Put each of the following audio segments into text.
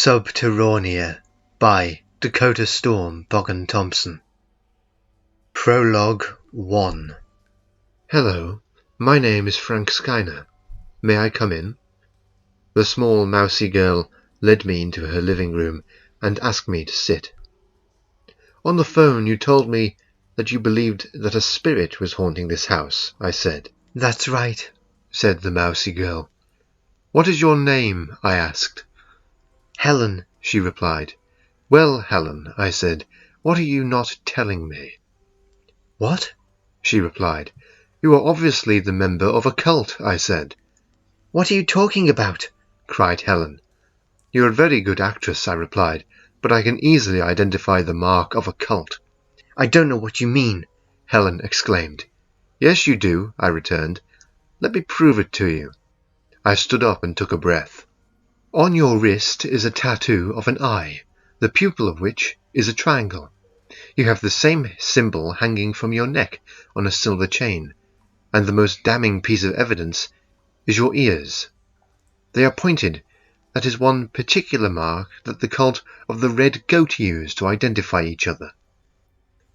Subterrornia by Dakota Boggan Thompson. Prologue 1. Hello, my name is Frank Skyner. May I come in? The small mousy girl led me into her living room and asked me to sit. On the phone you told me that you believed that a spirit was haunting this house, I said. That's right, said the mousy girl. What is your name? I asked. Helen, she replied. Well, Helen, I said, what are you not telling me? What? She replied. You are obviously the member of a cult, I said. What are you talking about? Cried Helen. You're a very good actress, I replied, but I can easily identify the mark of a cult. I don't know what you mean, Helen exclaimed. Yes, you do, I returned. Let me prove it to you. I stood up and took a breath. On your wrist is a tattoo of an eye, the pupil of which is a triangle. You have the same symbol hanging from your neck on a silver chain, and the most damning piece of evidence is your ears. They are pointed. That is one particular mark that the cult of the Red Goat used to identify each other.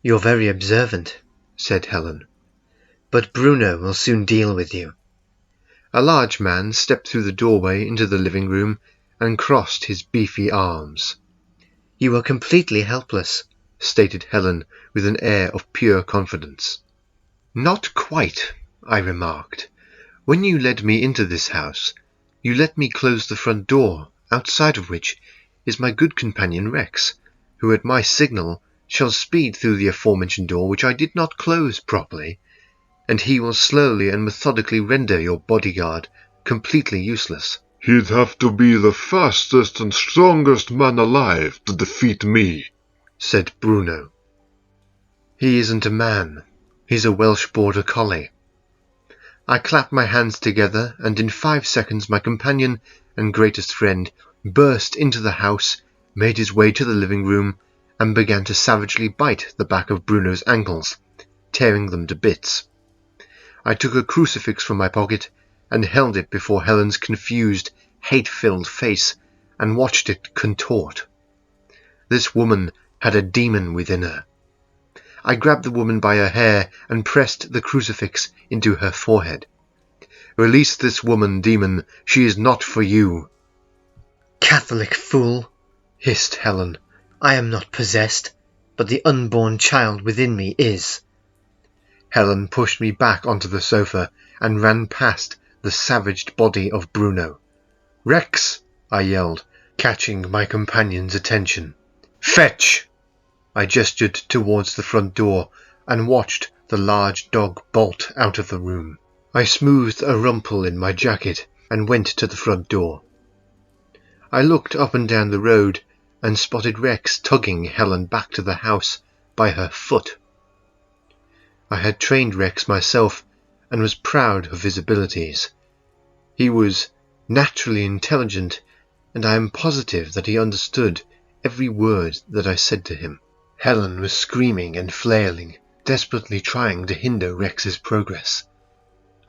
You're very observant, said Helen. But Bruno will soon deal with you. A large man stepped through the doorway into the living room and crossed his beefy arms. You are completely helpless, stated Helen with an air of pure confidence. Not quite, I remarked. When you led me into this house, you let me close the front door, outside of which is my good companion Rex, who at my signal shall speed through the aforementioned door which I did not close properly, and he will slowly and methodically render your bodyguard completely useless. He'd have to be the fastest and strongest man alive to defeat me, said Bruno. He isn't a man. He's a Welsh border collie. I clapped my hands together, and in 5 seconds my companion and greatest friend burst into the house, made his way to the living room, and began to savagely bite the back of Bruno's ankles, tearing them to bits. I took a crucifix from my pocket and held it before Helen's confused, hate-filled face and watched it contort. This woman had a demon within her. I grabbed the woman by her hair and pressed the crucifix into her forehead. Release this woman, demon. She is not for you. Catholic fool, hissed Helen. I am not possessed, but the unborn child within me is. Helen pushed me back onto the sofa and ran past the savaged body of Bruno. Rex, I yelled, catching my companion's attention. Fetch! I gestured towards the front door and watched the large dog bolt out of the room. I smoothed a rumple in my jacket and went to the front door. I looked up and down the road and spotted Rex tugging Helen back to the house by her foot. I had trained Rex myself and was proud of his abilities. He was naturally intelligent, and I am positive that he understood every word that I said to him. Helen was screaming and flailing, desperately trying to hinder Rex's progress.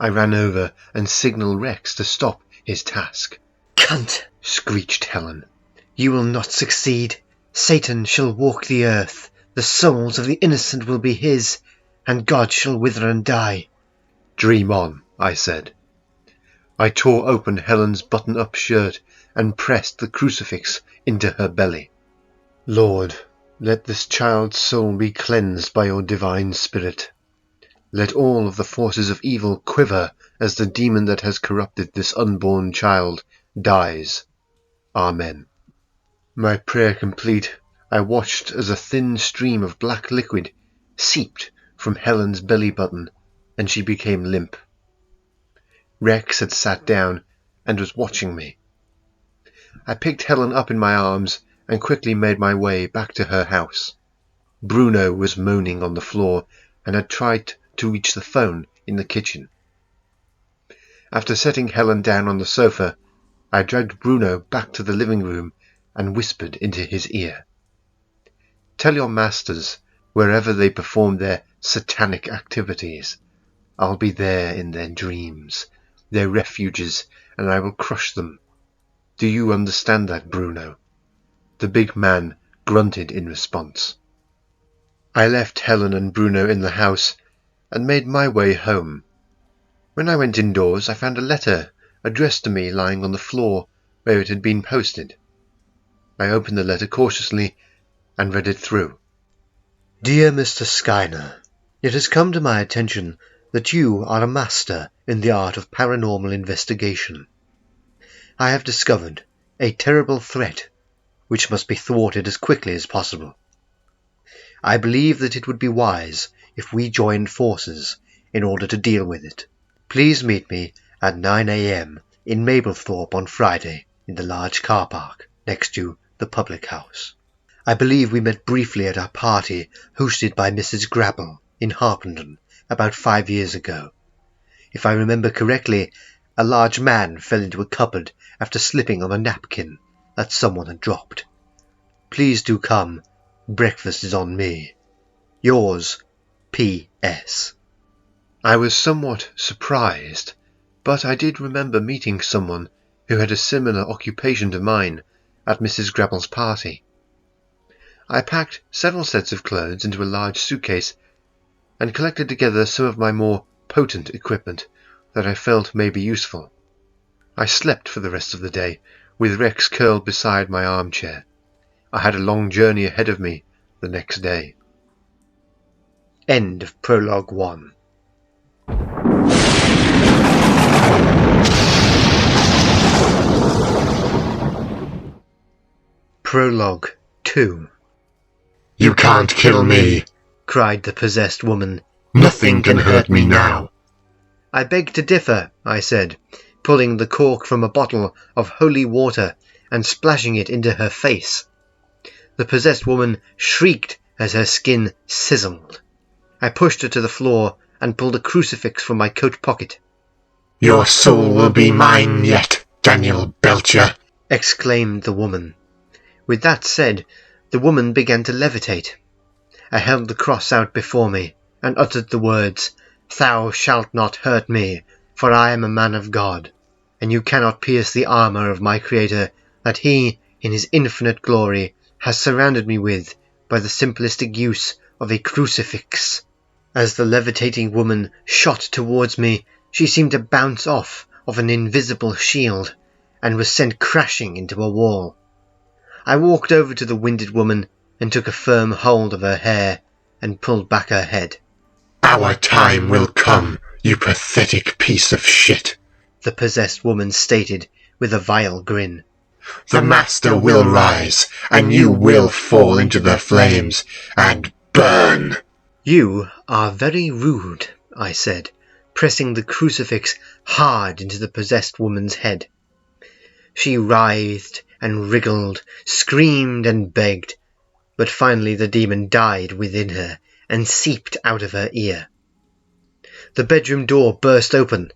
I ran over and signalled Rex to stop his task. Cunt! Screeched Helen. You will not succeed. Satan shall walk the earth. The souls of the innocent will be his, and God shall wither and die. Dream on, I said. I tore open Helen's button-up shirt and pressed the crucifix into her belly. Lord, let this child's soul be cleansed by your divine spirit. Let all of the forces of evil quiver as the demon that has corrupted this unborn child dies. Amen. My prayer complete, I watched as a thin stream of black liquid seeped from Helen's belly button, and she became limp. Rex had sat down and was watching me. I picked Helen up in my arms and quickly made my way back to her house. Bruno was moaning on the floor and had tried to reach the phone in the kitchen. After setting Helen down on the sofa, I dragged Bruno back to the living room and whispered into his ear. Tell your masters, wherever they perform their satanic activities, I'll be there in their dreams, their refuges, and I will crush them. Do you understand that, Bruno? The big man grunted in response. I left Helen and Bruno in the house and made my way home. When I went indoors, I found a letter addressed to me lying on the floor where it had been posted. I opened the letter cautiously and read it through. Dear Mr. Skyner, it has come to my attention that you are a master in the art of paranormal investigation. I have discovered a terrible threat which must be thwarted as quickly as possible. I believe that it would be wise if we joined forces in order to deal with it. Please meet me at 9 a.m. in Mablethorpe on Friday in the large car park next to the public house. I believe we met briefly at our party hosted by Mrs. Grabble in Harpenden about 5 years ago. If I remember correctly, a large man fell into a cupboard after slipping on a napkin that someone had dropped. Please do come. Breakfast is on me. Yours, P.S. I was somewhat surprised, but I did remember meeting someone who had a similar occupation to mine at Mrs. Grabble's party. I packed several sets of clothes into a large suitcase and collected together some of my more potent equipment that I felt may be useful. I slept for the rest of the day, with Rex curled beside my armchair. I had a long journey ahead of me the next day. End of Prologue 1. Prologue 2. You can't kill me, cried the possessed woman. Nothing can hurt me now. I beg to differ, I said, pulling the cork from a bottle of holy water and splashing it into her face. The possessed woman shrieked as her skin sizzled. I pushed her to the floor and pulled a crucifix from my coat pocket. Your soul will be mine yet, Daniel Belcher, exclaimed the woman. With that said, the woman began to levitate. I held the cross out before me and uttered the words, Thou shalt not hurt me, for I am a man of God, and you cannot pierce the armour of my Creator that he, in his infinite glory, has surrounded me with by the simplistic use of a crucifix. As the levitating woman shot towards me, she seemed to bounce off of an invisible shield and was sent crashing into a wall. I walked over to the winded woman and took a firm hold of her hair and pulled back her head. Our time will come, you pathetic piece of shit, the possessed woman stated with a vile grin. The Master will rise, and you will fall into the flames and burn. You are very rude, I said, pressing the crucifix hard into the possessed woman's head. She writhed and wriggled, screamed and begged, but finally the demon died within her and seeped out of her ear. The bedroom door burst open,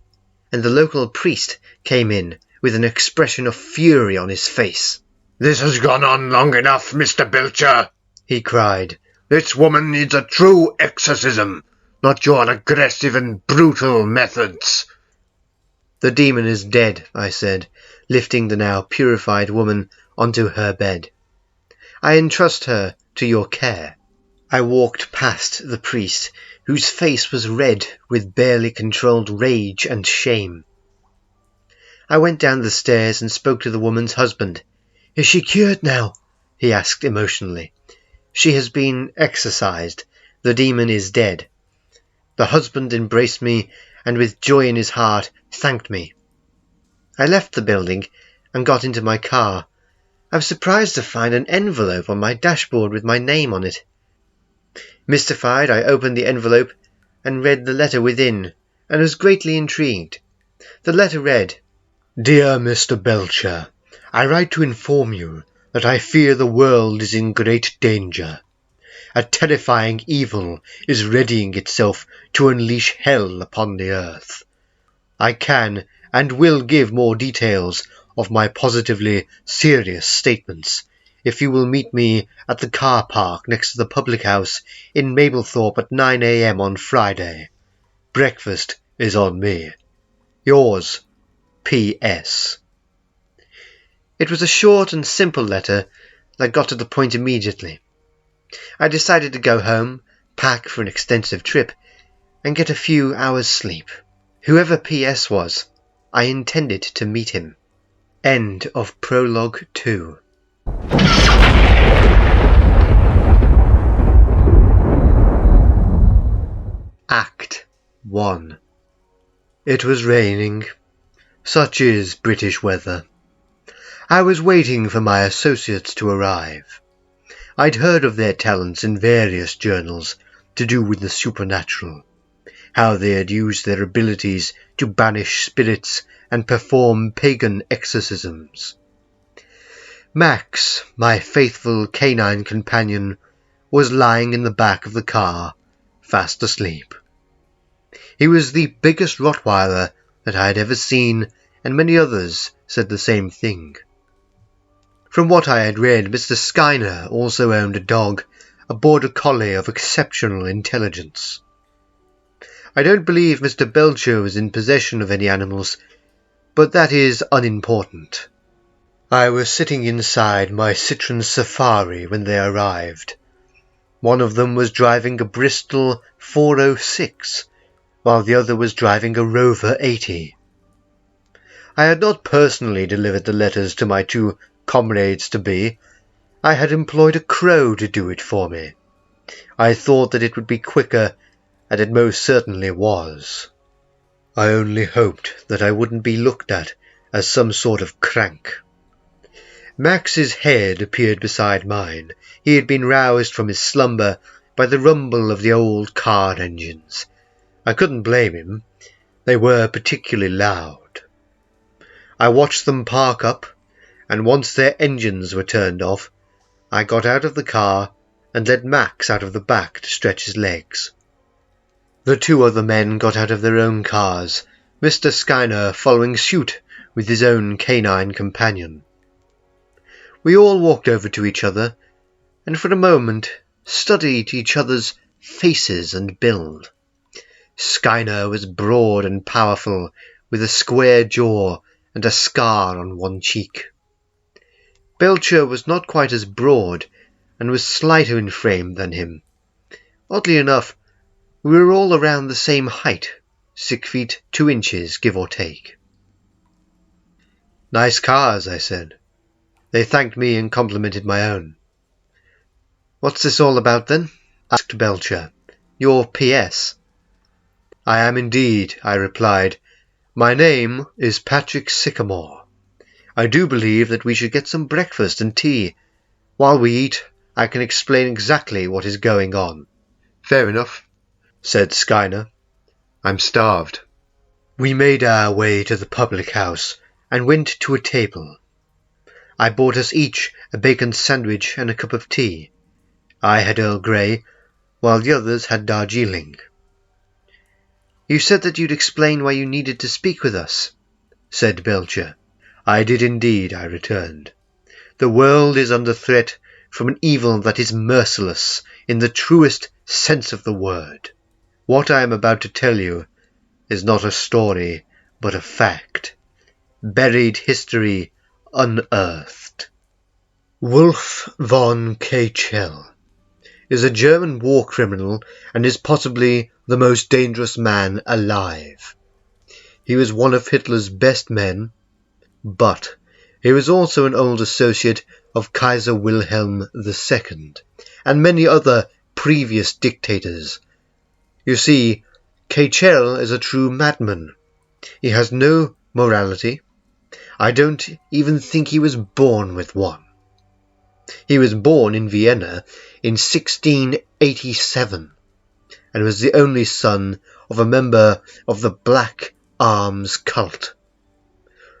and the local priest came in with an expression of fury on his face. This has gone on long enough, Mr. Belcher, he cried. This woman needs a true exorcism, not your aggressive and brutal methods. The demon is dead, I said, lifting the now purified woman onto her bed. I entrust her to your care. I walked past the priest, whose face was red with barely controlled rage and shame. I went down the stairs and spoke to the woman's husband. Is she cured now? He asked emotionally. She has been exorcised. The demon is dead. The husband embraced me and with joy in his heart thanked me. I left the building and got into my car. I was surprised to find an envelope on my dashboard with my name on it. Mystified, I opened the envelope and read the letter within, and was greatly intrigued. The letter read, Dear Mr. Belcher, I write to inform you that I fear the world is in great danger. A terrifying evil is readying itself to unleash hell upon the earth. I can and will give more details of my positively serious statements if you will meet me at the car park next to the public house in Mablethorpe at 9 a.m. on Friday. Breakfast is on me. Yours, P.S. It was a short and simple letter I got to the point immediately. I decided to go home, pack for an extensive trip, and get a few hours' sleep. Whoever PS was, I intended to meet him. End of Prologue 2. Act 1. It was raining. Such is British weather. I was waiting for my associates to arrive. I'd heard of their talents in various journals to do with the supernatural, how they had used their abilities to banish spirits and perform pagan exorcisms. Max, my faithful canine companion, was lying in the back of the car, fast asleep. He was the biggest Rottweiler that I had ever seen, and many others said the same thing. From what I had read, Mr. Skyner also owned a dog, a border collie of exceptional intelligence. I don't believe Mr. Belcher was in possession of any animals, but that is unimportant. I was sitting inside my Citroen Safari when they arrived. One of them was driving a Bristol 406, while the other was driving a Rover 80. I had not personally delivered the letters to my two comrades-to-be. I had employed a crow to do it for me. I thought that it would be quicker, and it most certainly was. I only hoped that I wouldn't be looked at as some sort of crank. Max's head appeared beside mine. He had been roused from his slumber by the rumble of the old car engines. I couldn't blame him. They were particularly loud. I watched them park up, and once their engines were turned off, I got out of the car and led Max out of the back to stretch his legs. The two other men got out of their own cars, Mr. Skyner following suit with his own canine companion. We all walked over to each other, and for a moment studied each other's faces and build. Skyner was broad and powerful, with a square jaw and a scar on one cheek. Belcher was not quite as broad, and was slighter in frame than him. Oddly enough, we were all around the same height, 6 feet 2 inches, give or take. "Nice cars," I said. They thanked me and complimented my own. "What's this all about, then?" asked Belcher. "Your PS." "I am indeed," I replied. "My name is Patrick Sycamore. I do believe that we should get some breakfast and tea. While we eat, I can explain exactly what is going on." "Fair enough," said Skyner. "I'm starved." We made our way to the public house and went to a table. I bought us each a bacon sandwich and a cup of tea. I had Earl Grey, while the others had Darjeeling. "You said that you'd explain why you needed to speak with us," said Belcher. "I did indeed," I returned. "The world is under threat from an evil that is merciless in the truest sense of the word. What I am about to tell you is not a story, but a fact. Buried history unearthed." Wolf Von Kaechele is a German war criminal and is possibly the most dangerous man alive. He was one of Hitler's best men, but he was also an old associate of Kaiser Wilhelm II and many other previous dictators. You see, Kaechele is a true madman. He has no morality. I don't even think he was born with one. He was born in Vienna in 1687 and was the only son of a member of the Black Arms cult.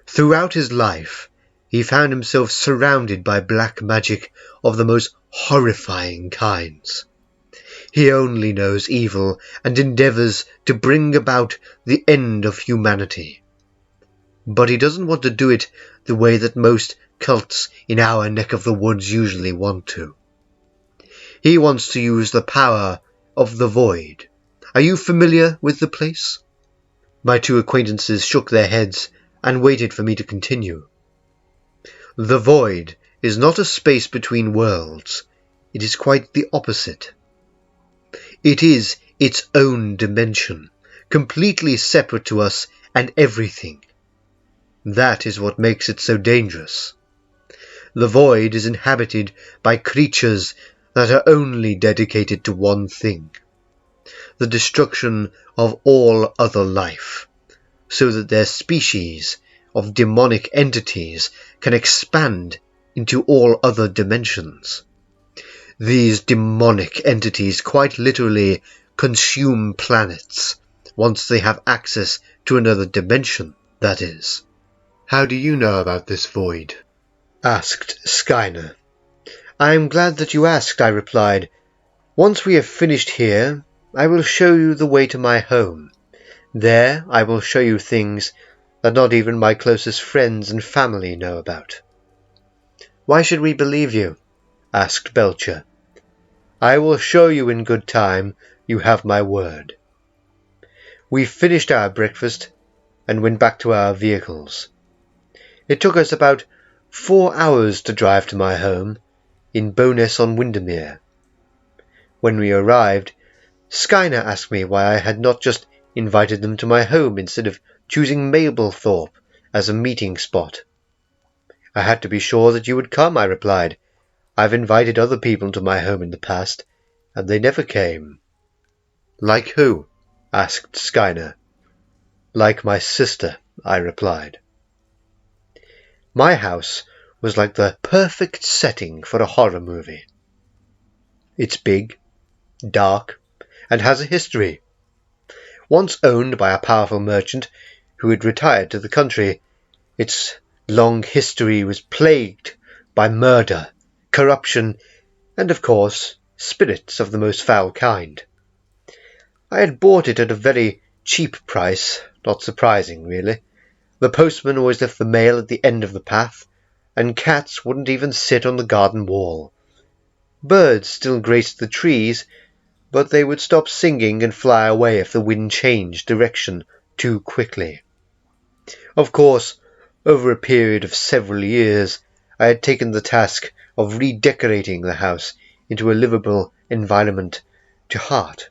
Throughout his life, he found himself surrounded by black magic of the most horrifying kinds. He only knows evil and endeavours to bring about the end of humanity. But he doesn't want to do it the way that most cults in our neck of the woods usually want to. He wants to use the power of the void. Are you familiar with the place? My two acquaintances shook their heads and waited for me to continue. The void is not a space between worlds. It is quite the opposite. It is its own dimension, completely separate to us and everything. That is what makes it so dangerous. The void is inhabited by creatures that are only dedicated to one thing, the destruction of all other life, so that their species of demonic entities can expand into all other dimensions. These demonic entities quite literally consume planets, once they have access to another dimension, that is. How do you know about this void? Asked Skyner. I am glad that you asked, I replied. Once we have finished here, I will show you the way to my home. There I will show you things that not even my closest friends and family know about. Why should we believe you? Asked Belcher. I will show you in good time, you have my word. We finished our breakfast and went back to our vehicles. It took us about 4 hours to drive to my home in Bowness-on-Windermere. When we arrived, Skyner asked me why I had not just invited them to my home instead of choosing Mablethorpe as a meeting spot. I had to be sure that you would come, I replied. I've invited other people to my home in the past, and they never came. Like who? Asked Skyner. Like my sister, I replied. My house was like the perfect setting for a horror movie. It's big, dark, and has a history. Once owned by a powerful merchant who had retired to the country, its long history was plagued by murder, corruption, and, of course, spirits of the most foul kind. I had bought it at a very cheap price, not surprising, really. The postman always left the mail at the end of the path, and cats wouldn't even sit on the garden wall. Birds still graced the trees, but they would stop singing and fly away if the wind changed direction too quickly. Of course, over a period of several years, I had taken the task of redecorating the house into a livable environment to heart,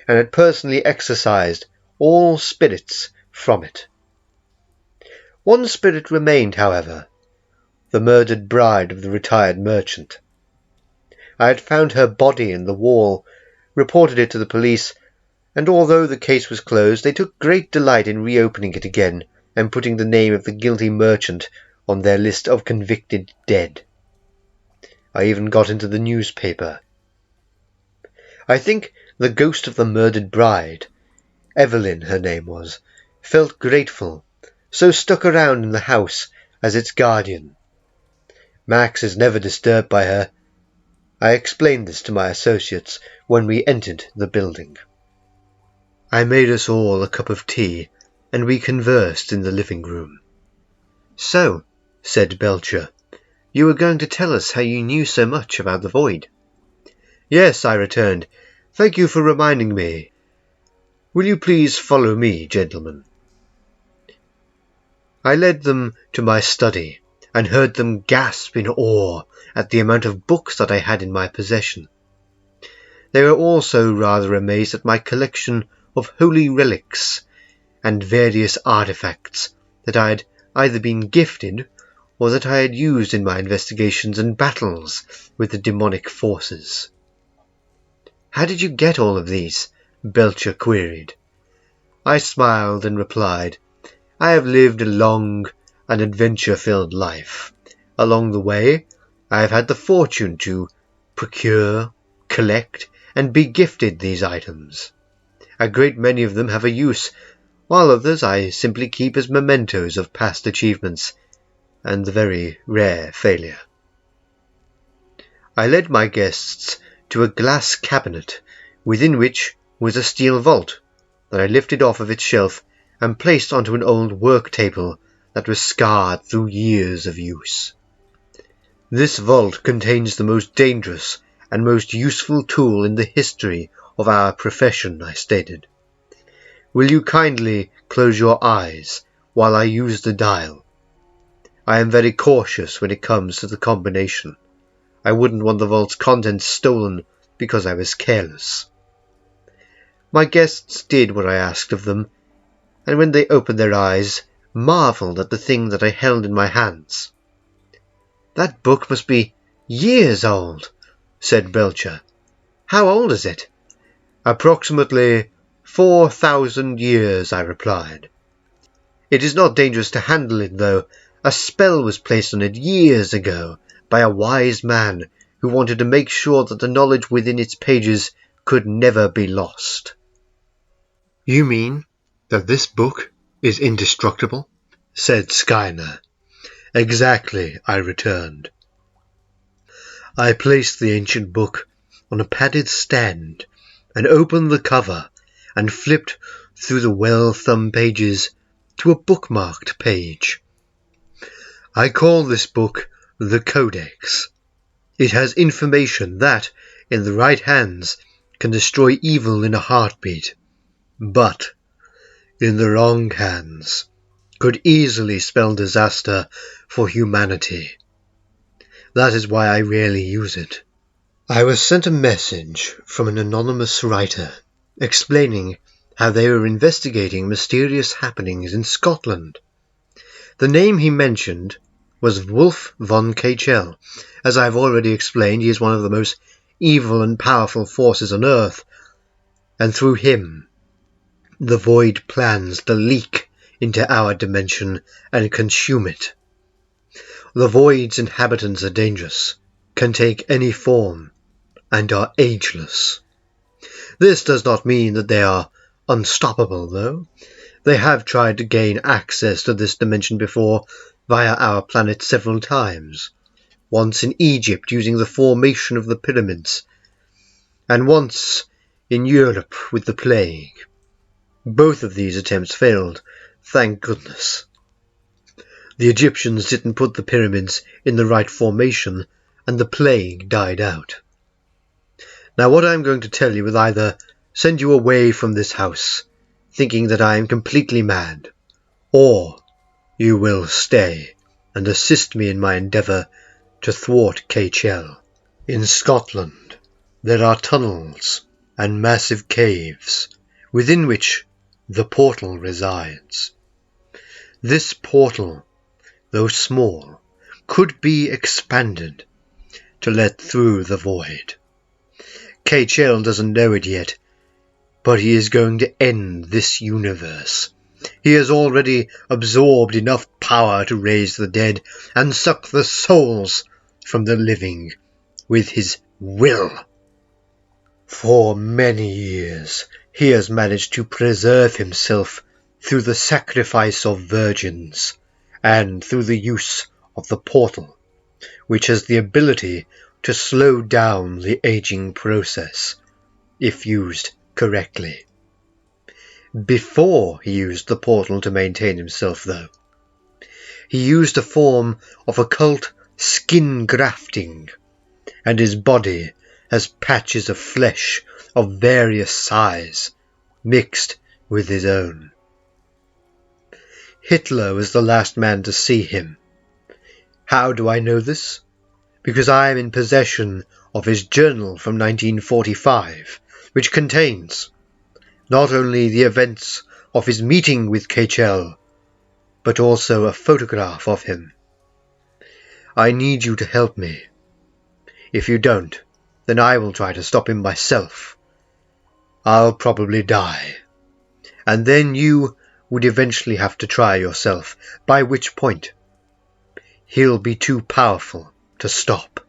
and had personally exorcised all spirits from it. One spirit remained, however, the murdered bride of the retired merchant. I had found her body in the wall, reported it to the police, and although the case was closed, they took great delight in reopening it again and putting the name of the guilty merchant on their list of convicted dead. I even got into the newspaper. I think the ghost of the murdered bride, Evelyn her name was, felt grateful, so stuck around in the house as its guardian. Max is never disturbed by her. I explained this to my associates when we entered the building. I made us all a cup of tea, and we conversed in the living room. So, said Belcher, you were going to tell us how you knew so much about the void. Yes, I returned. Thank you for reminding me. Will you please follow me, gentlemen? I led them to my study, and heard them gasp in awe at the amount of books that I had in my possession. They were also rather amazed at my collection of holy relics and various artifacts that I had either been gifted or that I had used in my investigations and battles with the demonic forces. How did you get all of these? Belcher queried. I smiled and replied, I have lived a long and adventure-filled life. Along the way, I have had the fortune to procure, collect, and be gifted these items. A great many of them have a use, while others I simply keep as mementos of past achievements and the very rare failure. I led my guests to a glass cabinet, within which was a steel vault that I lifted off of its shelf and placed onto an old work table that was scarred through years of use. This vault contains the most dangerous and most useful tool in the history of our profession, I stated. Will you kindly close your eyes while I use the dial? I am very cautious when it comes to the combination. I wouldn't want the vault's contents stolen because I was careless. My guests did what I asked of them, and when they opened their eyes, marvelled at the thing that I held in my hands. "That book must be years old," said Belcher. "How old is it?" "Approximately 4,000 years," I replied. "It is not dangerous to handle it, though. A spell was placed on it years ago by a wise man who wanted to make sure that the knowledge within its pages could never be lost." "You mean that this book is indestructible?" said Skyner. "Exactly," I returned. I placed the ancient book on a padded stand and opened the cover and flipped through the well-thumbed pages to a bookmarked page. I call this book the Codex. It has information that, in the right hands, can destroy evil in a heartbeat, but, in the wrong hands, could easily spell disaster for humanity. That is why I rarely use it. I was sent a message from an anonymous writer explaining how they were investigating mysterious happenings in Scotland. The name he mentioned was Wolf Von Kaechele. As I have already explained, he is one of the most evil and powerful forces on Earth, and through him the Void plans to leak into our dimension and consume it. The Void's inhabitants are dangerous, can take any form, and are ageless. This does not mean that they are unstoppable, though. They have tried to gain access to this dimension before via our planet several times, once in Egypt using the formation of the pyramids, and once in Europe with the plague. Both of these attempts failed, thank goodness. The Egyptians didn't put the pyramids in the right formation, and the plague died out. Now what I am going to tell you will either send you away from this house, thinking that I am completely mad, or you will stay and assist me in my endeavour to thwart Kaechele. In Scotland there are tunnels and massive caves within which the portal resides. This portal, though small, could be expanded to let through the void. Kaechele doesn't know it yet, but he is going to end this universe. He has already absorbed enough power to raise the dead and suck the souls from the living with his will. For many years he has managed to preserve himself through the sacrifice of virgins and through the use of the portal, which has the ability to slow down the aging process, if used correctly. Before he used the portal to maintain himself, though, he used a form of occult skin grafting, and his body has patches of flesh of various size mixed with his own. Hitler was the last man to see him. How do I know this? Because I am in possession of his journal from 1945, which contains not only the events of his meeting with Kaechele, but also a photograph of him. I need you to help me. If you don't, then I will try to stop him myself. I'll probably die, and then you would eventually have to try yourself, by which point he'll be too powerful to stop.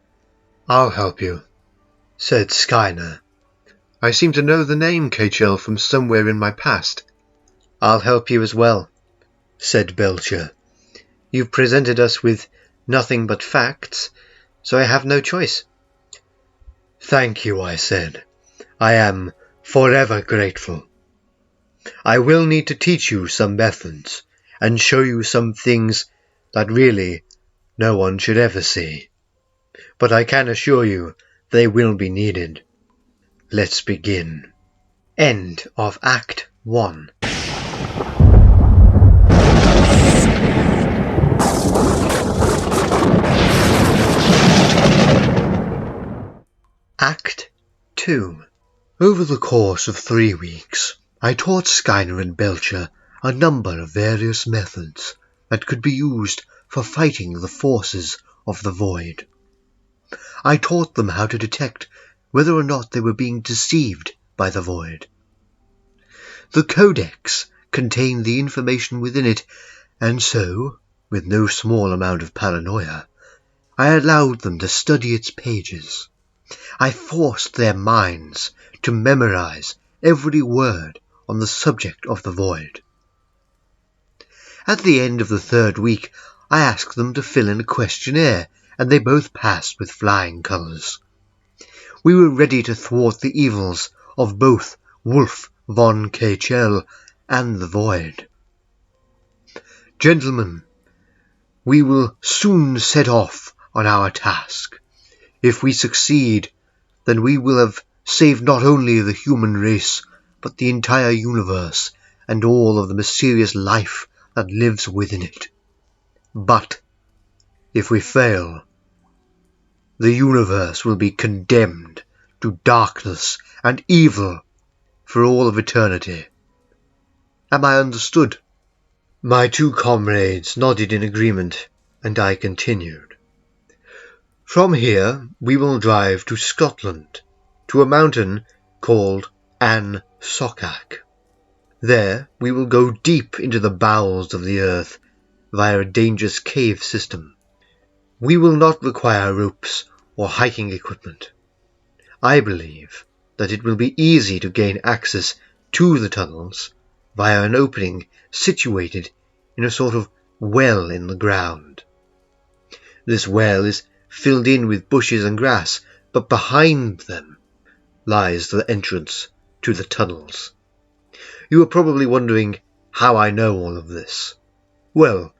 "I'll help you," said Skyner. "I seem to know the name Kaechele from somewhere in my past." "I'll help you as well," said Belcher. "You've presented us with nothing but facts, so I have no choice." "Thank you," I said. "I am forever grateful. I will need to teach you some methods and show you some things that really no one should ever see. But I can assure you they will be needed. Let's begin." End of Act 1. Act 2. Over the course of 3 weeks, I taught Skyner and Belcher a number of various methods that could be used for fighting the forces of the void. I taught them how to detect whether or not they were being deceived by the void. The Codex contained the information within it, and so, with no small amount of paranoia, I allowed them to study its pages. I forced their minds to memorize every word on the subject of the void. At the end of the 3rd week, I asked them to fill in a questionnaire, and they both passed with flying colours. We were ready to thwart the evils of both Wolf Von Kaechele and the void. Gentlemen, we will soon set off on our task. If we succeed, then we will have saved not only the human race, but the entire universe and all of the mysterious life that lives within it. But if we fail, the universe will be condemned to darkness and evil for all of eternity. Am I understood? My 2 comrades nodded in agreement, and I continued. From here we will drive to Scotland, to a mountain called An Sokak. There we will go deep into the bowels of the earth via a dangerous cave system. We will not require ropes or hiking equipment. I believe that it will be easy to gain access to the tunnels via an opening situated in a sort of well in the ground. This well is filled in with bushes and grass, but behind them lies the entrance to the tunnels. You are probably wondering how I know all of this. Well,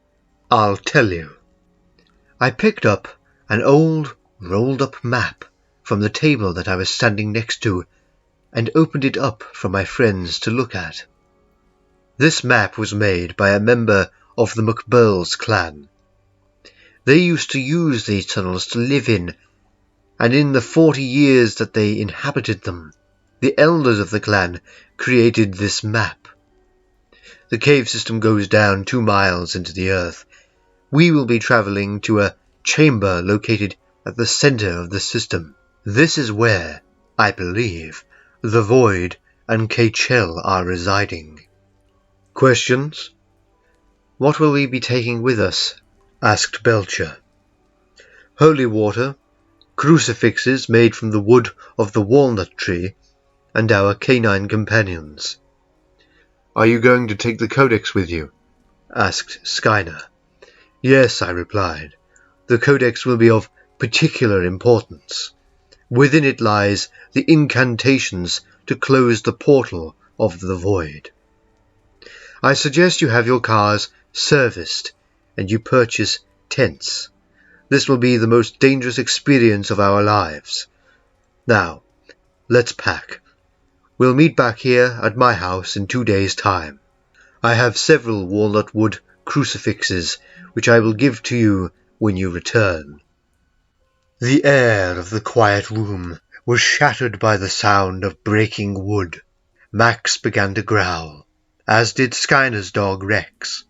I'll tell you. I picked up an old, rolled-up map from the table that I was standing next to and opened it up for my friends to look at. This map was made by a member of the McBurls clan. They used to use these tunnels to live in, and in the 40 years that they inhabited them, the elders of the clan created this map. The cave system goes down 2 miles into the earth. We will be traveling to a chamber located at the center of the system. This is where, I believe, the Void and Kaechele are residing. Questions? What will we be taking with us? Asked Belcher. Holy water, crucifixes made from the wood of the walnut tree, and our canine companions. Are you going to take the Codex with you? Asked Skyner. Yes, I replied. The Codex will be of particular importance. Within it lies the incantations to close the portal of the void. I suggest you have your cars serviced and you purchase tents. This will be the most dangerous experience of our lives. Now, let's pack. We'll meet back here at my house in 2 days' time. I have several walnut wood crucifixes which I will give to you when you return. The air of the quiet room was shattered by the sound of breaking wood. Max began to growl, as did Skyner's dog Rex.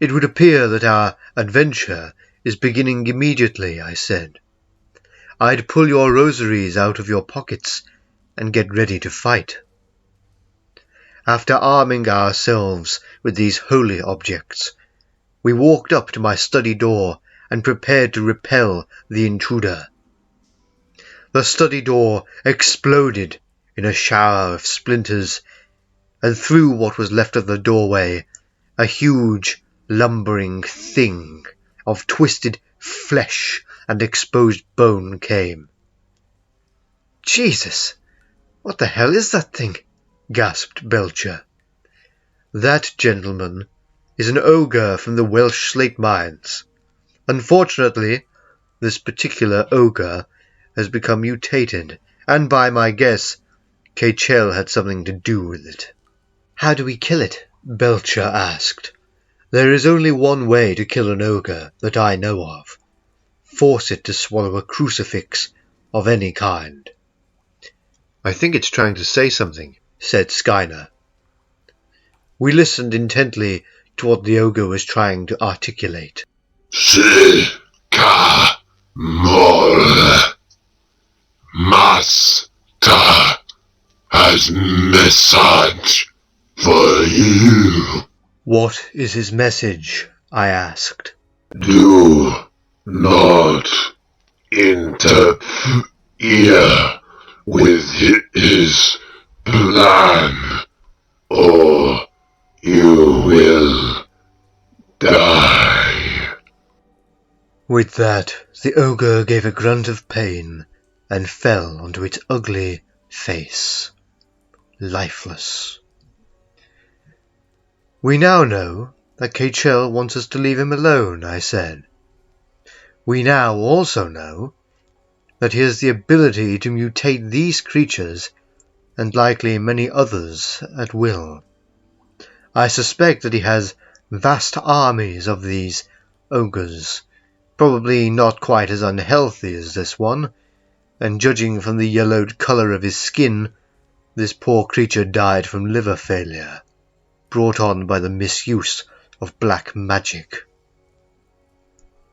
It would appear that our adventure is beginning immediately, I said. I'd pull your rosaries out of your pockets and get ready to fight. After arming ourselves with these holy objects, we walked up to my study door and prepared to repel the intruder. The study door exploded in a shower of splinters, and through what was left of the doorway, a huge, lumbering thing of twisted flesh and exposed bone came. Jesus! What the hell is that thing? Gasped Belcher. That, gentleman, is an ogre from the Welsh slate mines. Unfortunately, this particular ogre has become mutated, and by my guess, Kaechele had something to do with it. How do we kill it? Belcher asked. There is only one way to kill an ogre that I know of. Force it to swallow a crucifix of any kind. I think it's trying to say something, said Skyner. We listened intently to what the ogre was trying to articulate. Sycamore. Master has message for you. What is his message? I asked. Do not interfere with his plan, or you will die. With that, the ogre gave a grunt of pain and fell onto its ugly face, lifeless. We now know that Kaechele wants us to leave him alone, I said. We now also know that he has the ability to mutate these creatures and likely many others at will. I suspect that he has vast armies of these ogres, probably not quite as unhealthy as this one, and judging from the yellowed colour of his skin, this poor creature died from liver failure, brought on by the misuse of black magic.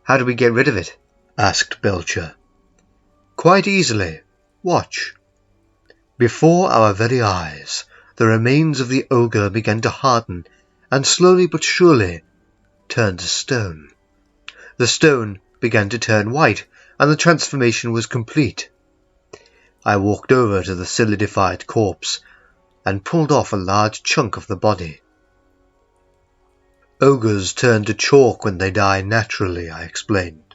How do we get rid of it? Asked Belcher. Quite easily. Watch. Before our very eyes, the remains of the ogre began to harden and slowly but surely turn to stone. The stone began to turn white, and the transformation was complete. I walked over to the solidified corpse and pulled off a large chunk of the body. Ogres turn to chalk when they die naturally, I explained.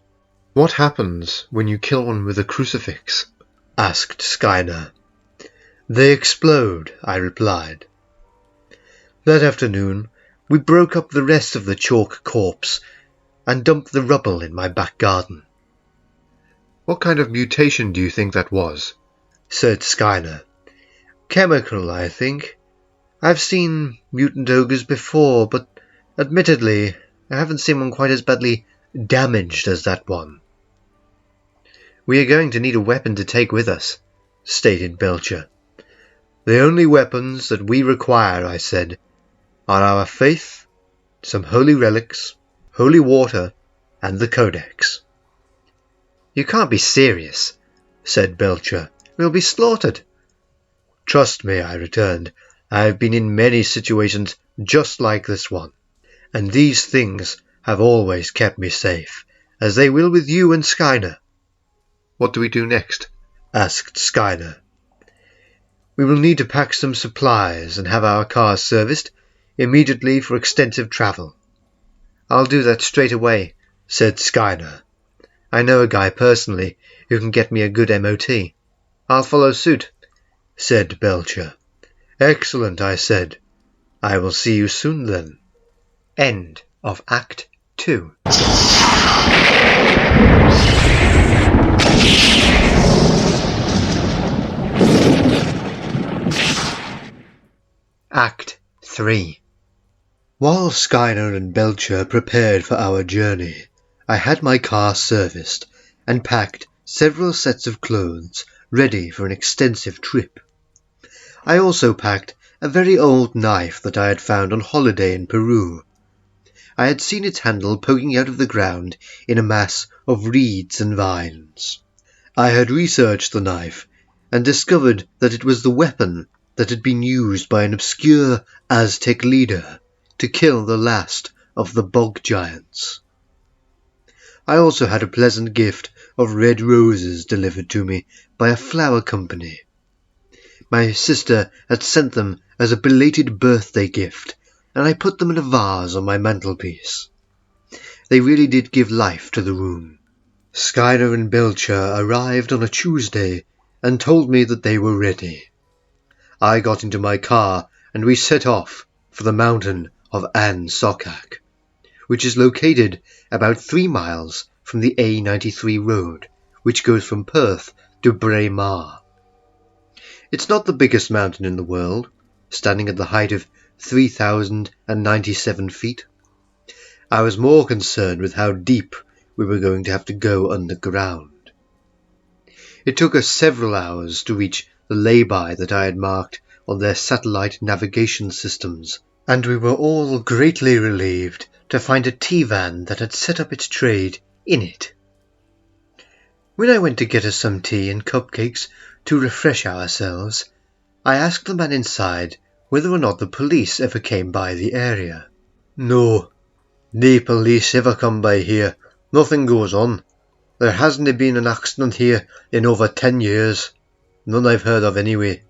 What happens when you kill one with a crucifix? Asked Skyner. They explode, I replied. That afternoon, we broke up the rest of the chalk corpse and dumped the rubble in my back garden. What kind of mutation do you think that was? Said Skyner. Chemical, I think. I've seen mutant ogres before, but admittedly, I haven't seen one quite as badly damaged as that one. We are going to need a weapon to take with us, stated Belcher. The only weapons that we require, I said, are our faith, some holy relics, holy water, and the codex. You can't be serious, said Belcher. We'll be slaughtered. Trust me, I returned. I have been in many situations just like this one, and these things have always kept me safe, as they will with you and Skyner. What do we do next? Asked Skyner. We will need to pack some supplies and have our cars serviced immediately for extensive travel. I'll do that straight away, said Skyner. I know a guy personally who can get me a good MOT. I'll follow suit, said Belcher. Excellent, I said. I will see you soon then. End of Act 2. Act 3. While Skyner and Belcher prepared for our journey, I had my car serviced and packed several sets of clothes ready for an extensive trip. I also packed a very old knife that I had found on holiday in Peru. I had seen its handle poking out of the ground in a mass of reeds and vines. I had researched the knife and discovered that it was the weapon that had been used by an obscure Aztec leader to kill the last of the bog giants. I also had a pleasant gift of red roses delivered to me by a flower company. My sister had sent them as a belated birthday gift, and I put them in a vase on my mantelpiece. They really did give life to the room. Skyner and Belcher arrived on a Tuesday and told me that they were ready. I got into my car and we set off for the mountain of An Sokak, which is located about 3 miles from the A93 road, which goes from Perth to Braemar. It's not the biggest mountain in the world, standing at the height of 3,097 feet. I was more concerned with how deep we were going to have to go underground. It took us several hours to reach the lay-by that I had marked on their satellite navigation systems, and we were all greatly relieved to find a tea-van that had set up its trade in it. When I went to get us some tea and cupcakes to refresh ourselves, I asked the man inside whether or not the police ever came by the area. "No, nae police ever come by here. Nothing goes on. There hasn't been an accident here in over 10 years. None I've heard of anyway."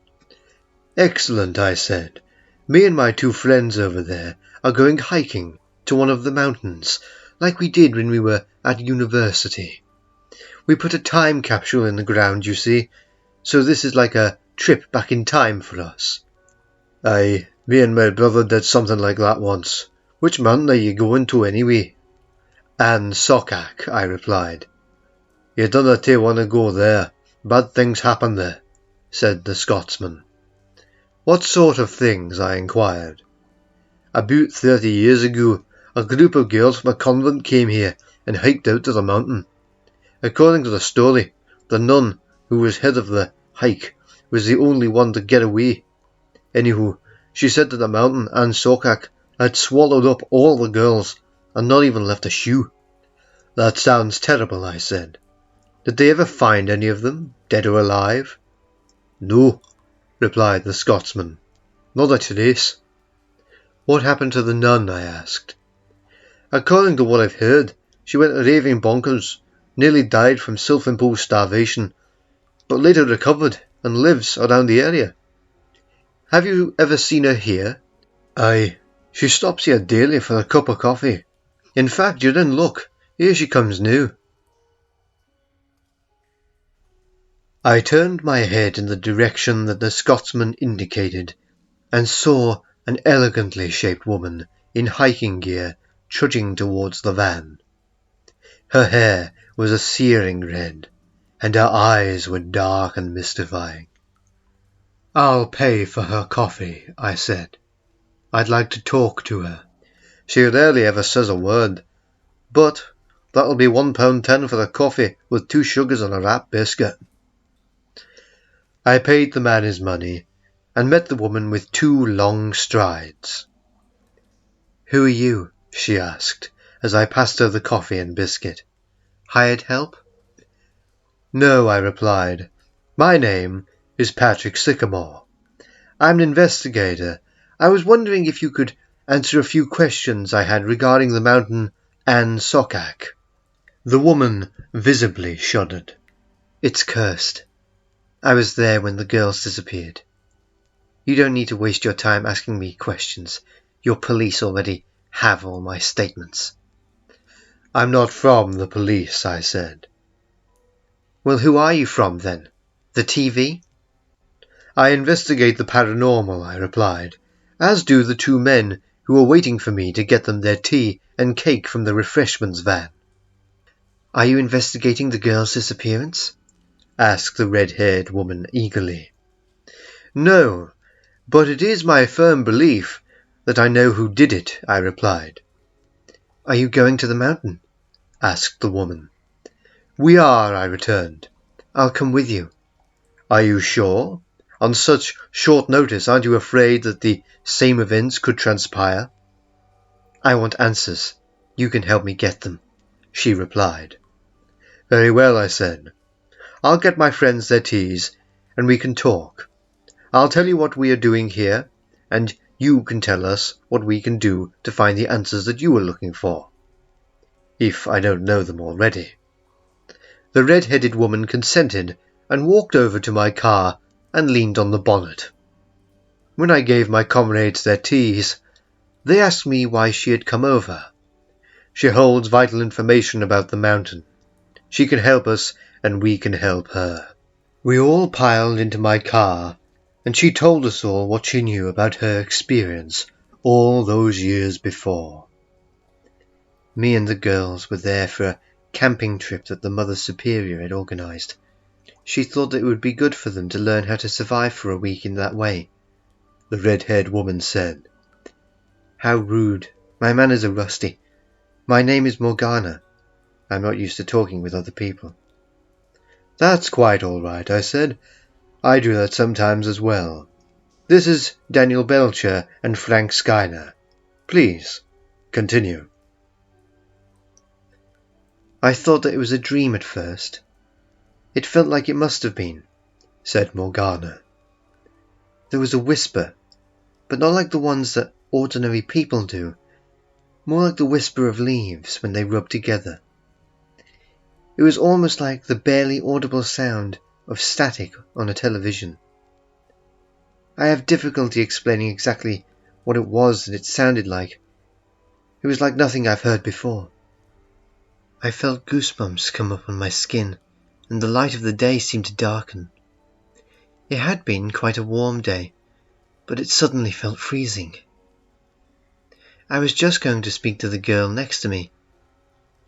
"Excellent," I said. "Me and my 2 friends over there are going hiking to one of the mountains, like we did when we were at university. We put a time capsule in the ground, you see, so this is like a trip back in time for us." "Aye, me and my brother did something like that once. Which mountain are you going to anyway?" "An Sockak," I replied. "You dunna take want to go there. Bad things happen there," said the Scotsman. "What sort of things?" I inquired. "About 30 years ago, a group of girls from a convent came here and hiked out to the mountain. According to the story, the nun who was head of the hike was the only one to get away. Anywho, she said that the mountain and Sokak had swallowed up all the girls and not even left a shoe." "That sounds terrible," I said. "Did they ever find any of them, dead or alive?" "No," replied the Scotsman. "Not a trace." "What happened to the nun?" I asked. "According to what I've heard, she went raving bonkers, nearly died from self-imposed starvation, but later recovered and lives around the area." "Have you ever seen her here?" "Aye, she stops here daily for a cup of coffee. In fact, you're in luck. Here she comes now." I turned my head in the direction that the Scotsman indicated, and saw an elegantly shaped woman in hiking gear trudging towards the van. Her hair was a searing red, and her eyes were dark and mystifying. "I'll pay for her coffee," I said. "I'd like to talk to her. She rarely ever says a word, but that'll be £1.10 for the coffee with 2 sugars and a wrap biscuit." I paid the man his money and met the woman with 2 long strides. "Who are you?" she asked as I passed her the coffee and biscuit. "Hired help?" "No," I replied. "My name is Patrick Sycamore. I'm an investigator. I was wondering if you could answer a few questions I had regarding the mountain An Sokak." The woman visibly shuddered. "It's cursed. I was there when the girls disappeared. You don't need to waste your time asking me questions. Your police already have all my statements." "I'm not from the police," I said. "Well, who are you from, then? The TV?" "I investigate the paranormal," I replied, "as do the 2 men who are waiting for me to get them their tea and cake from the refreshments van." "Are you investigating the girl's disappearance?" asked the red-haired woman eagerly. "No, but it is my firm belief that I know who did it," I replied. "Are you going to the mountain?" asked the woman. "We are," I returned. "I'll come with you." "Are you sure? On such short notice, aren't you afraid that the same events could transpire?" "I want answers. You can help me get them," she replied. "Very well," I said. "I'll get my friends their teas, and we can talk. I'll tell you what we are doing here, and you can tell us what we can do to find the answers that you are looking for, if I don't know them already." The red-headed woman consented and walked over to my car and leaned on the bonnet. When I gave my comrades their teas, they asked me why she had come over. She holds vital information about the mountain. She can help us, and we can help her. We all piled into my car, and she told us all what she knew about her experience all those years before. Me and the girls were there for a camping trip that the Mother Superior had organized. She thought that it would be good for them to learn how to survive for a week in that way, the red-haired woman said. "How rude. My manners are rusty. My name is Morgana. I'm not used to talking with other people." That's quite all right, I said. I do that sometimes as well. This is Daniel Belcher and Frank Schuyler. Please, continue. I thought that it was a dream at first. It felt like it must have been, said Morgana. There was a whisper, but not like the ones that ordinary people do, more like the whisper of leaves when they rub together. It was almost like the barely audible sound of static on a television. I have difficulty explaining exactly what it was that it sounded like. It was like nothing I've heard before. I felt goosebumps come up on my skin, and the light of the day seemed to darken. It had been quite a warm day, but it suddenly felt freezing. I was just going to speak to the girl next to me.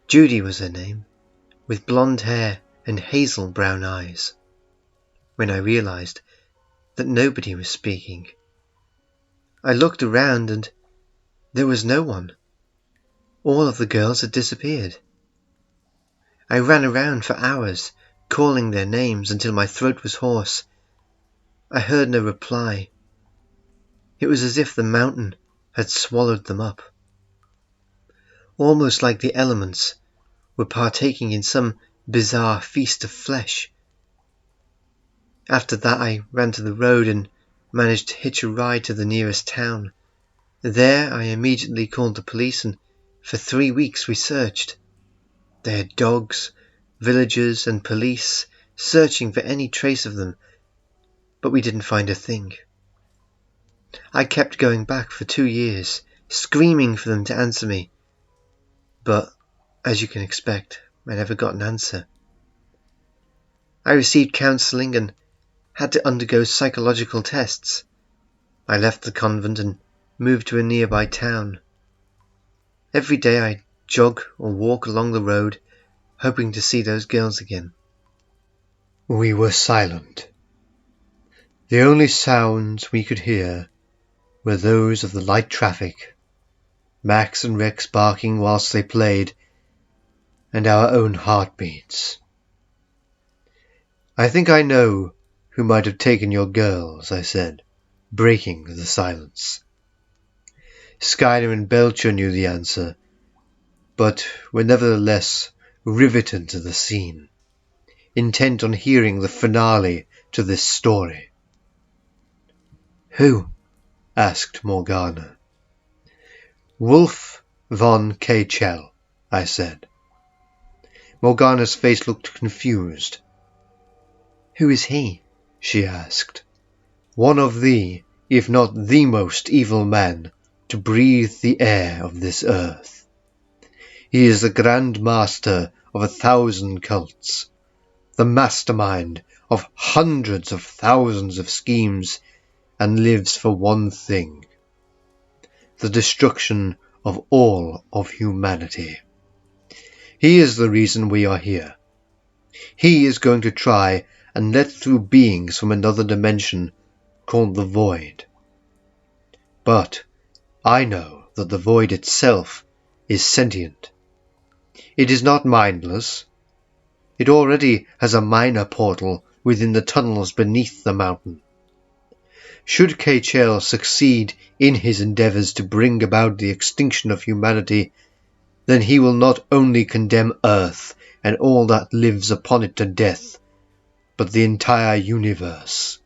Judy was her name, with blonde hair and hazel brown eyes, when I realized that nobody was speaking. I looked around and there was no one. All of the girls had disappeared. I ran around for hours, calling their names until my throat was hoarse. I heard no reply. It was as if the mountain had swallowed them up. Almost like the elements were partaking in some bizarre feast of flesh. After that I ran to the road and managed to hitch a ride to the nearest town. There I immediately called the police, and for 3 weeks we searched. They had dogs, villagers and police searching for any trace of them, but we didn't find a thing. I kept going back for 2 years, screaming for them to answer me, but as you can expect, I never got an answer. I received counselling and had to undergo psychological tests. I left the convent and moved to a nearby town. Every day I jog or walk along the road, hoping to see those girls again. We were silent. The only sounds we could hear were those of the light traffic, Max and Rex barking whilst they played, and our own heartbeats. I think I know who might have taken your girls, I said, breaking the silence. Schuyler and Belcher knew the answer, but were nevertheless riveted to the scene, intent on hearing the finale to this story. Who? Asked Morgana. Wolf Von Kaechele, I said. Morgana's face looked confused. Who is he? She asked. One of the, if not the most evil man to breathe the air of this earth. He is the Grand Master of 1,000 cults, the mastermind of hundreds of thousands of schemes, and lives for one thing: the destruction of all of humanity. He is the reason we are here. He is going to try and let through beings from another dimension called the Void. But I know that the Void itself is sentient. It is not mindless. It already has a minor portal within the tunnels beneath the mountain. Should Kaechele succeed in his endeavours to bring about the extinction of humanity, then he will not only condemn Earth and all that lives upon it to death, but the entire universe.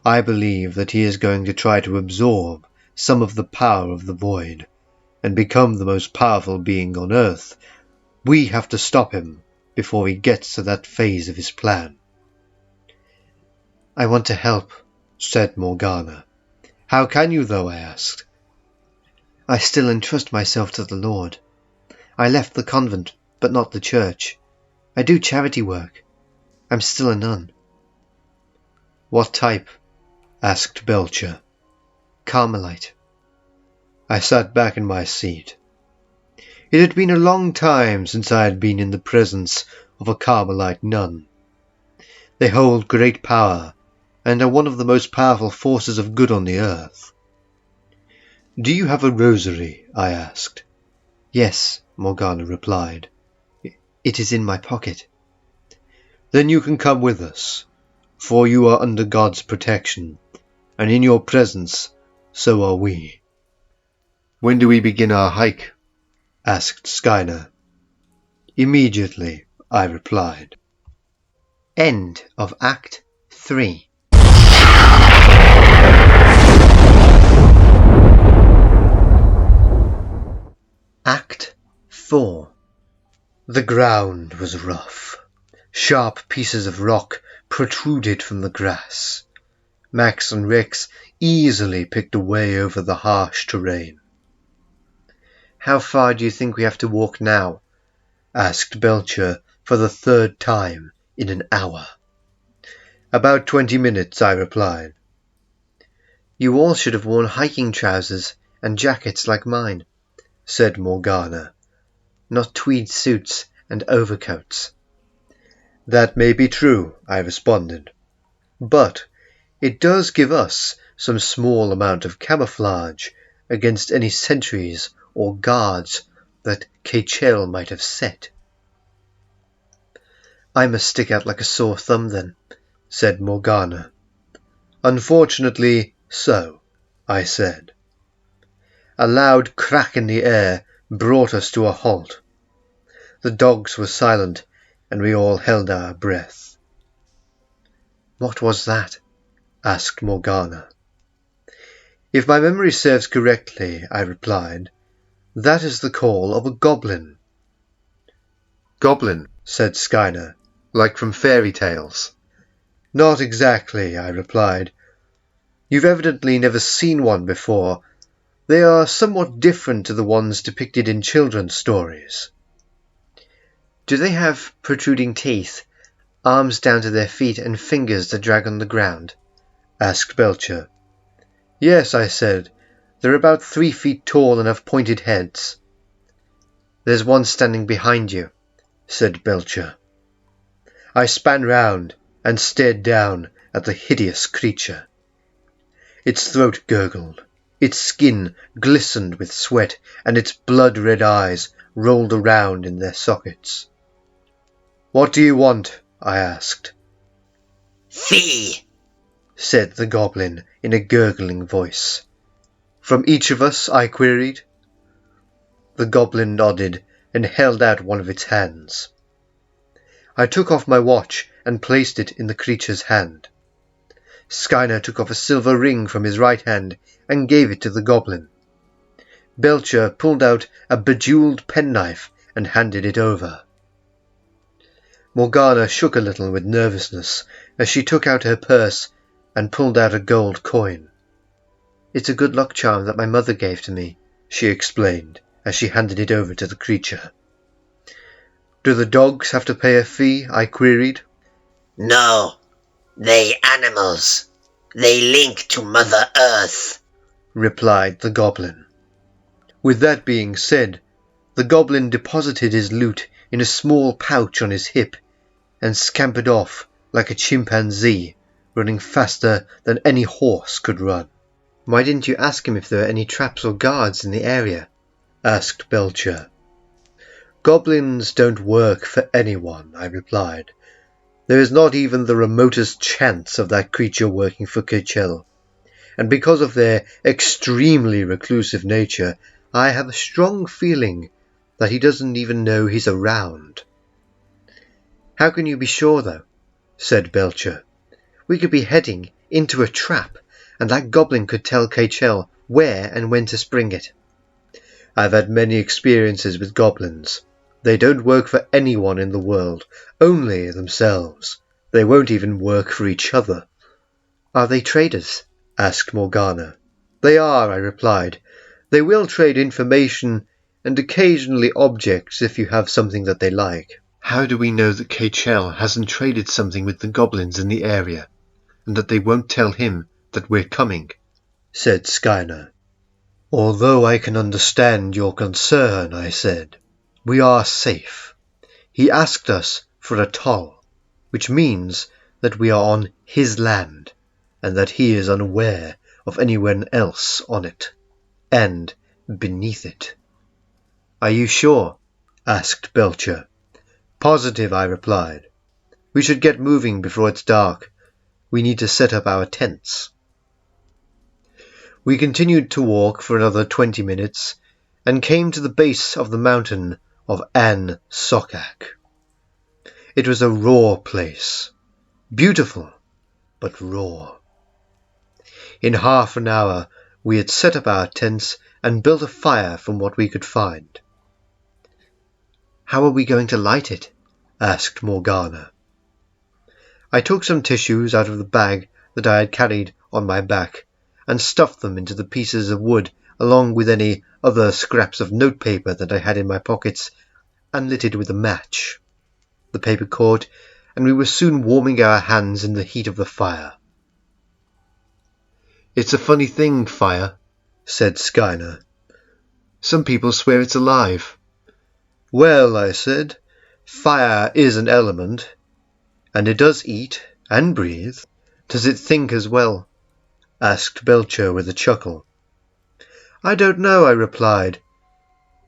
I believe that he is going to try to absorb some of the power of the Void and become the most powerful being on Earth. We have to stop him before he gets to that phase of his plan. I want to help, said Morgana. How can you, though? I asked. I still entrust myself to the Lord. I left the convent, but not the church. I do charity work. I'm still a nun. What type? Asked Belcher. Carmelite. I sat back in my seat. It had been a long time since I had been in the presence of a Carmelite nun. They hold great power and are one of the most powerful forces of good on the earth. Do you have a rosary? I asked. Yes, Morgana replied. It is in my pocket. Then you can come with us, for you are under God's protection, and in your presence so are we." "When do we begin our hike?" asked Skyner. "Immediately," I replied. End of Act 3. Act 4. The ground was rough. Sharp pieces of rock protruded from the grass. Max and Rex easily picked a way over the harsh terrain. "How far do you think we have to walk now?" asked Belcher for the third time in an hour. "About 20 minutes, I replied. "You all should have worn hiking trousers and jackets like mine," said Morgana, "not tweed suits and overcoats." "That may be true," I responded, "but it does give us some small amount of camouflage against any sentries or guards that Kaechele might have set." "I must stick out like a sore thumb then," said Morgana. "Unfortunately so," I said. A loud crack in the air brought us to a halt. The dogs were silent, and we all held our breath. "What was that?" asked Morgana. "If my memory serves correctly," I replied, "that is the call of a goblin." "Goblin," said Skyner, "like from fairy tales." "Not exactly," I replied. "You've evidently never seen one before. They are somewhat different to the ones depicted in children's stories." "Do they have protruding teeth, arms down to their feet, and fingers that drag on the ground?" asked Belcher. "Yes," I said. "They're about 3 feet tall and have pointed heads." "There's one standing behind you," said Belcher. I span round and stared down at the hideous creature. Its throat gurgled, its skin glistened with sweat, and its blood-red eyes rolled around in their sockets. "What do you want?" I asked. "Fee," said the goblin in a gurgling voice. "From each of us?" I queried. The goblin nodded and held out one of its hands. I took off my watch and placed it in the creature's hand. Skyner took off a silver ring from his right hand and gave it to the goblin. Belcher pulled out a bejeweled penknife and handed it over. Morgana shook a little with nervousness as she took out her purse and pulled out a gold coin. "It's a good luck charm that my mother gave to me," she explained as she handed it over to the creature. "Do the dogs have to pay a fee?" I queried. "No, they animals. They link to Mother Earth," replied the goblin. With that being said, the goblin deposited his loot in a small pouch on his hip and scampered off like a chimpanzee, running faster than any horse could run. "Why didn't you ask him if there were any traps or guards in the area?" asked Belcher. "Goblins don't work for anyone," I replied. "There is not even the remotest chance of that creature working for Kaechele, and because of their extremely reclusive nature, I have a strong feeling that he doesn't even know he's around." "How can you be sure, though?" said Belcher. "We could be heading into a trap, and that goblin could tell Kaechele where and when to spring it." "I've had many experiences with goblins. They don't work for anyone in the world, only themselves. They won't even work for each other." "Are they traders?" asked Morgana. "They are," I replied. "They will trade information and occasionally objects if you have something that they like." "How do we know that Kaechele hasn't traded something with the goblins in the area, and that they won't tell him that we're coming?" said Skyner. "Although I can understand your concern," I said, "we are safe. He asked us for a toll, which means that we are on his land, and that he is unaware of anyone else on it, and beneath it." "Are you sure?" asked Belcher. "Positive," I replied. We should get moving before it's dark. We need to set up our tents. We continued to walk for another 20 minutes and came to the base of the mountain of An Sokak. It was a raw place, beautiful, but raw. In half an hour we had set up our tents and built a fire from what we could find. "How are we going to light it?" asked Morgana. I took some tissues out of the bag that I had carried on my back and stuffed them into the pieces of wood along with any other scraps of notepaper that I had in my pockets, and lit it with a match. The paper caught, and we were soon warming our hands in the heat of the fire. "It's a funny thing, fire," said Skyner. "Some people swear it's alive." "Well," I said, "fire is an element, and it does eat and breathe." "Does it think as well?" asked Belcher with a chuckle. "I don't know," I replied.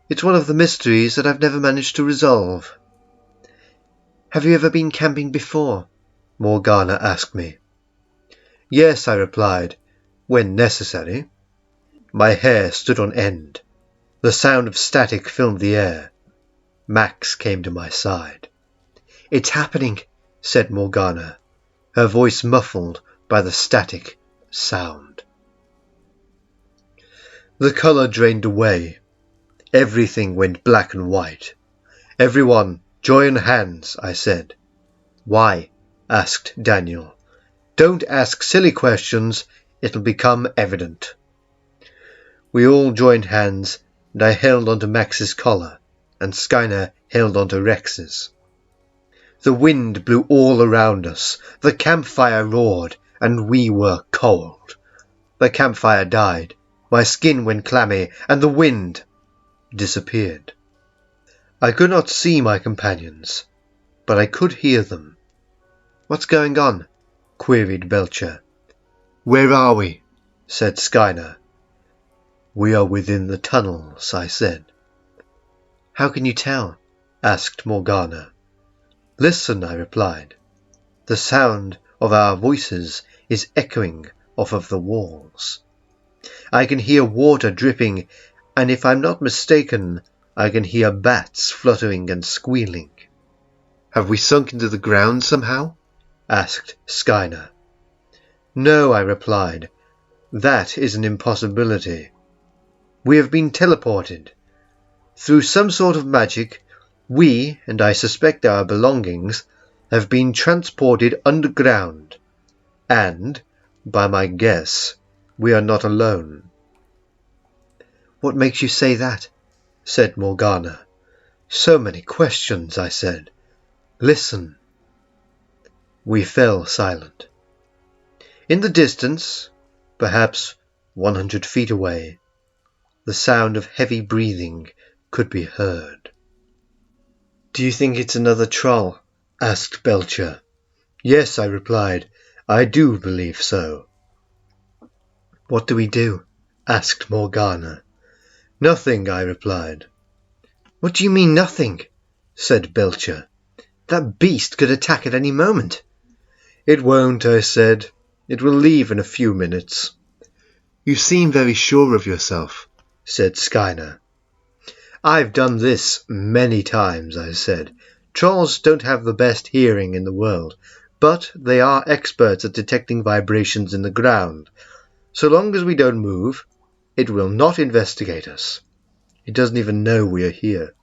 "It's one of the mysteries that I've never managed to resolve." "Have you ever been camping before?" Morgana asked me. "Yes," I replied, "when necessary." My hair stood on end. The sound of static filled the air. Max came to my side. "It's happening," said Morgana, her voice muffled by the static sound. The colour drained away. Everything went black and white. "Everyone, join hands," I said. "Why?" asked Daniel. "Don't ask silly questions. It'll become evident." We all joined hands, and I held onto Max's collar, and Skyner held onto Rex's. The wind blew all around us. The campfire roared, and we were cold. The campfire died. My skin went clammy, and the wind disappeared. I could not see my companions, but I could hear them. "What's going on?" queried Belcher. "Where are we?" said Skyner. "We are within the tunnels," I said. "How can you tell?" asked Morgana. "Listen," I replied. "The sound of our voices is echoing off of the walls. I can hear water dripping, and if I'm not mistaken, I can hear bats fluttering and squealing." "Have we sunk into the ground somehow?" asked Skyner. "No," I replied. "That is an impossibility. We have been teleported. Through some sort of magic, we, and I suspect our belongings, have been transported underground, and, by my guess, we are not alone." "What makes you say that?" said Morgana. "So many questions," I said. "Listen." We fell silent. In the distance, perhaps 100 feet away, the sound of heavy breathing could be heard. "Do you think it's another troll?" asked Belcher. "Yes," I replied. "I do believe so." "What do we do?" asked Morgana. "Nothing," I replied. "What do you mean, nothing?" said Belcher. "That beast could attack at any moment." "It won't," I said. "It will leave in a few minutes." "You seem very sure of yourself," said Skyner. "I've done this many times," I said. "Trolls don't have the best hearing in the world, but they are experts at detecting vibrations in the ground. So long as we don't move, it will not investigate us. It doesn't even know we are here."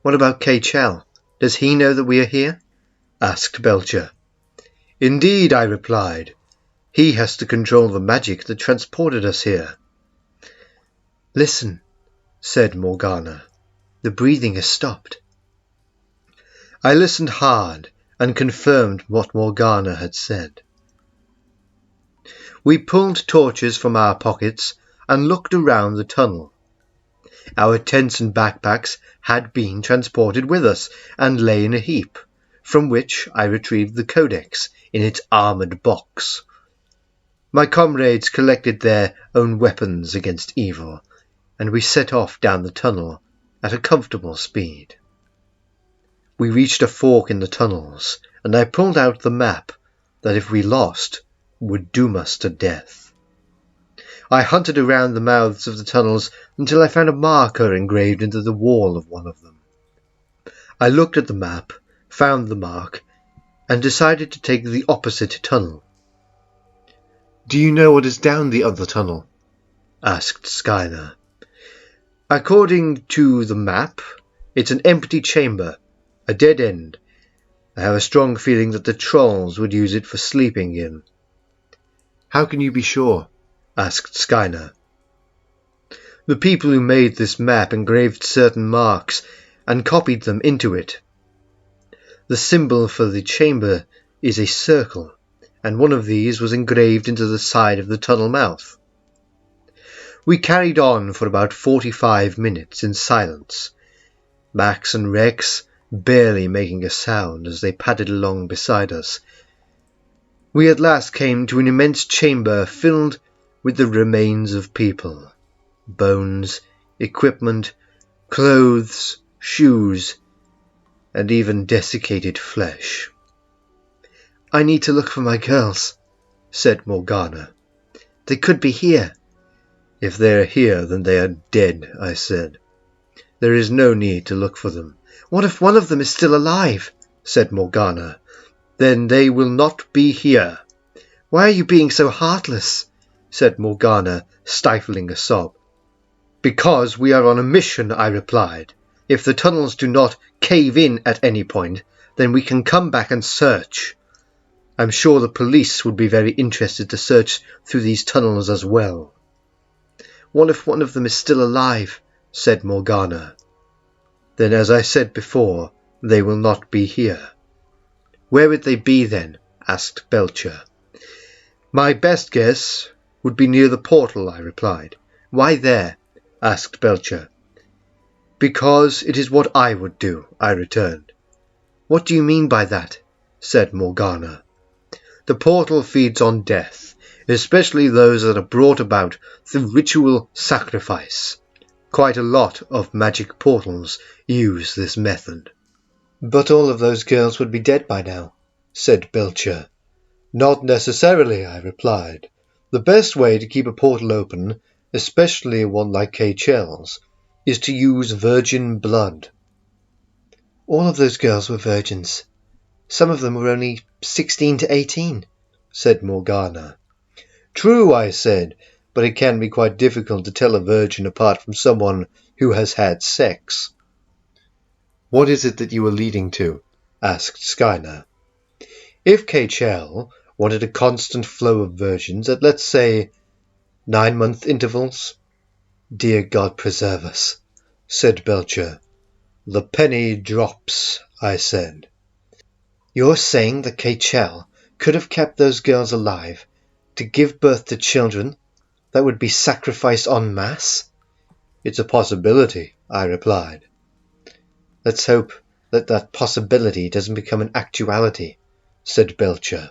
"What about Kaechele? Does he know that we are here?" asked Belcher. "Indeed," I replied. "He has to control the magic that transported us here." "Listen," said Morgana. "The breathing has stopped." I listened hard and confirmed what Morgana had said. We pulled torches from our pockets and looked around the tunnel. Our tents and backpacks had been transported with us and lay in a heap, from which I retrieved the codex in its armoured box. My comrades collected their own weapons against evil, and we set off down the tunnel at a comfortable speed. We reached a fork in the tunnels, and I pulled out the map that, if we lost, would doom us to death. I hunted around the mouths of the tunnels until I found a marker engraved into the wall of one of them. I looked at the map, found the mark, and decided to take the opposite tunnel. Do you know what is down the other tunnel? Asked Skylar. According to the map, it's an empty chamber, a dead end. I have a strong feeling that the trolls would use it for sleeping in. How can you be sure? Asked Skylar. The people who made this map engraved certain marks and copied them into it. The symbol for the chamber is a circle, and one of these was engraved into the side of the tunnel mouth. We carried on for about 45 minutes in silence, Max and Rex barely making a sound as they padded along beside us. We at last came to an immense chamber filled with the remains of people, bones, equipment, clothes, shoes, and even desiccated flesh. I need to look for my girls, said Morgana. They could be here. If they are here, then they are dead, I said. There is no need to look for them. What if one of them is still alive? Said Morgana. Then they will not be here. Why are you being so heartless? Said Morgana, stifling a sob. Because we are on a mission, I replied. If the tunnels do not cave in at any point, then we can come back and search. I'm sure the police would be very interested to search through these tunnels as well. What if one of them is still alive? Said Morgana. Then, as I said before, they will not be here. Where would they be then? Asked Belcher. My best guess would be near the portal, I replied. Why there? Asked Belcher. Because it is what I would do, I returned. What do you mean by that? Said Morgana. The portal feeds on death, especially those that are brought about through ritual sacrifice. Quite a lot of magic portals use this method. But all of those girls would be dead by now, said Belcher. Not necessarily, I replied. The best way to keep a portal open, especially one like Kaechele's, is to use virgin blood. All of those girls were virgins. Some of them were only 16 to 18, said Morgana. True, I said, but it can be quite difficult to tell a virgin apart from someone who has had sex. What is it that you are leading to? Asked Skylar. If Kaechele wanted a constant flow of virgins at, let's say, 9-month intervals, dear God preserve us, said Belcher. The penny drops, I said. You're saying that Kaechele could have kept those girls alive to give birth to children that would be sacrificed en masse? It's a possibility, I replied. Let's hope that that possibility doesn't become an actuality, said Belcher.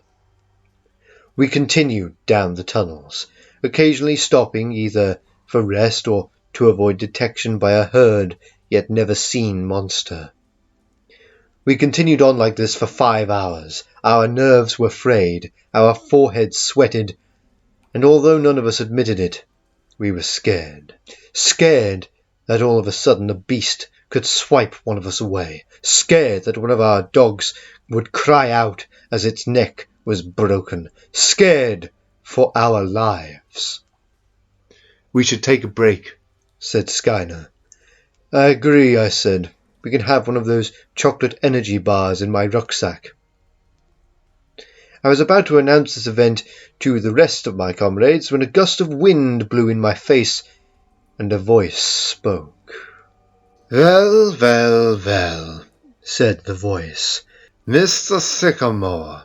We continued down the tunnels, occasionally stopping either for rest or to avoid detection by a heard yet never seen monster. We continued on like this for 5 hours. Our nerves were frayed, our foreheads sweated, and although none of us admitted it, we were scared. Scared that all of a sudden a beast could swipe one of us away. Scared that one of our dogs would cry out as its neck was broken. Scared for our lives. We should take a break, said Skylar. I agree, I said. We can have one of those chocolate energy bars in my rucksack. I was about to announce this event to the rest of my comrades when a gust of wind blew in my face and a voice spoke. Well, well, well, said the voice. Mr. Sycamore,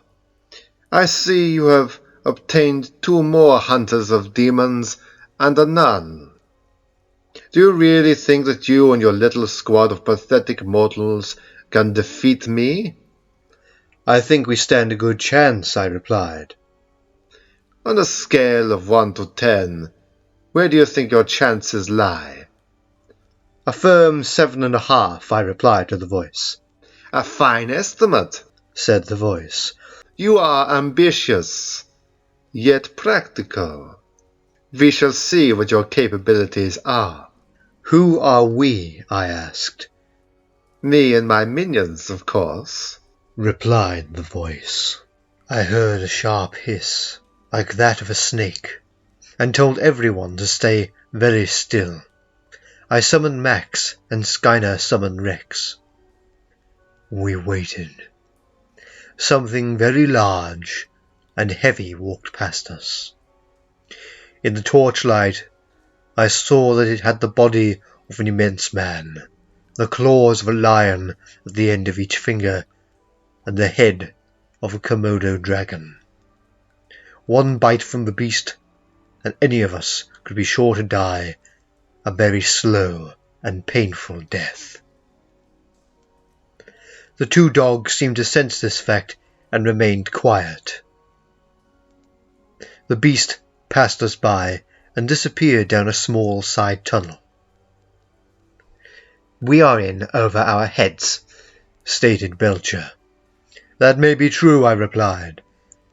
I see you have obtained 2 more hunters of demons and a nun. Do you really think that you and your little squad of pathetic mortals can defeat me? I think we stand a good chance, I replied. On a scale of 1 to 10, where do you think your chances lie? A firm 7.5, I replied to the voice. A fine estimate, said the voice. You are ambitious, yet practical. We shall see what your capabilities are. Who are we? I asked. Me and my minions, of course, replied the voice. I heard a sharp hiss, like that of a snake, and told everyone to stay very still. I summoned Max, and Skyner summoned Rex. We waited. Something very large and heavy walked past us. In the torchlight, I saw that it had the body of an immense man, the claws of a lion at the end of each finger, and the head of a Komodo dragon. One bite from the beast, and any of us could be sure to die a very slow and painful death. The two dogs seemed to sense this fact and remained quiet. The beast passed us by and disappeared down a small side tunnel. We are in over our heads, stated Belcher. That may be true, I replied,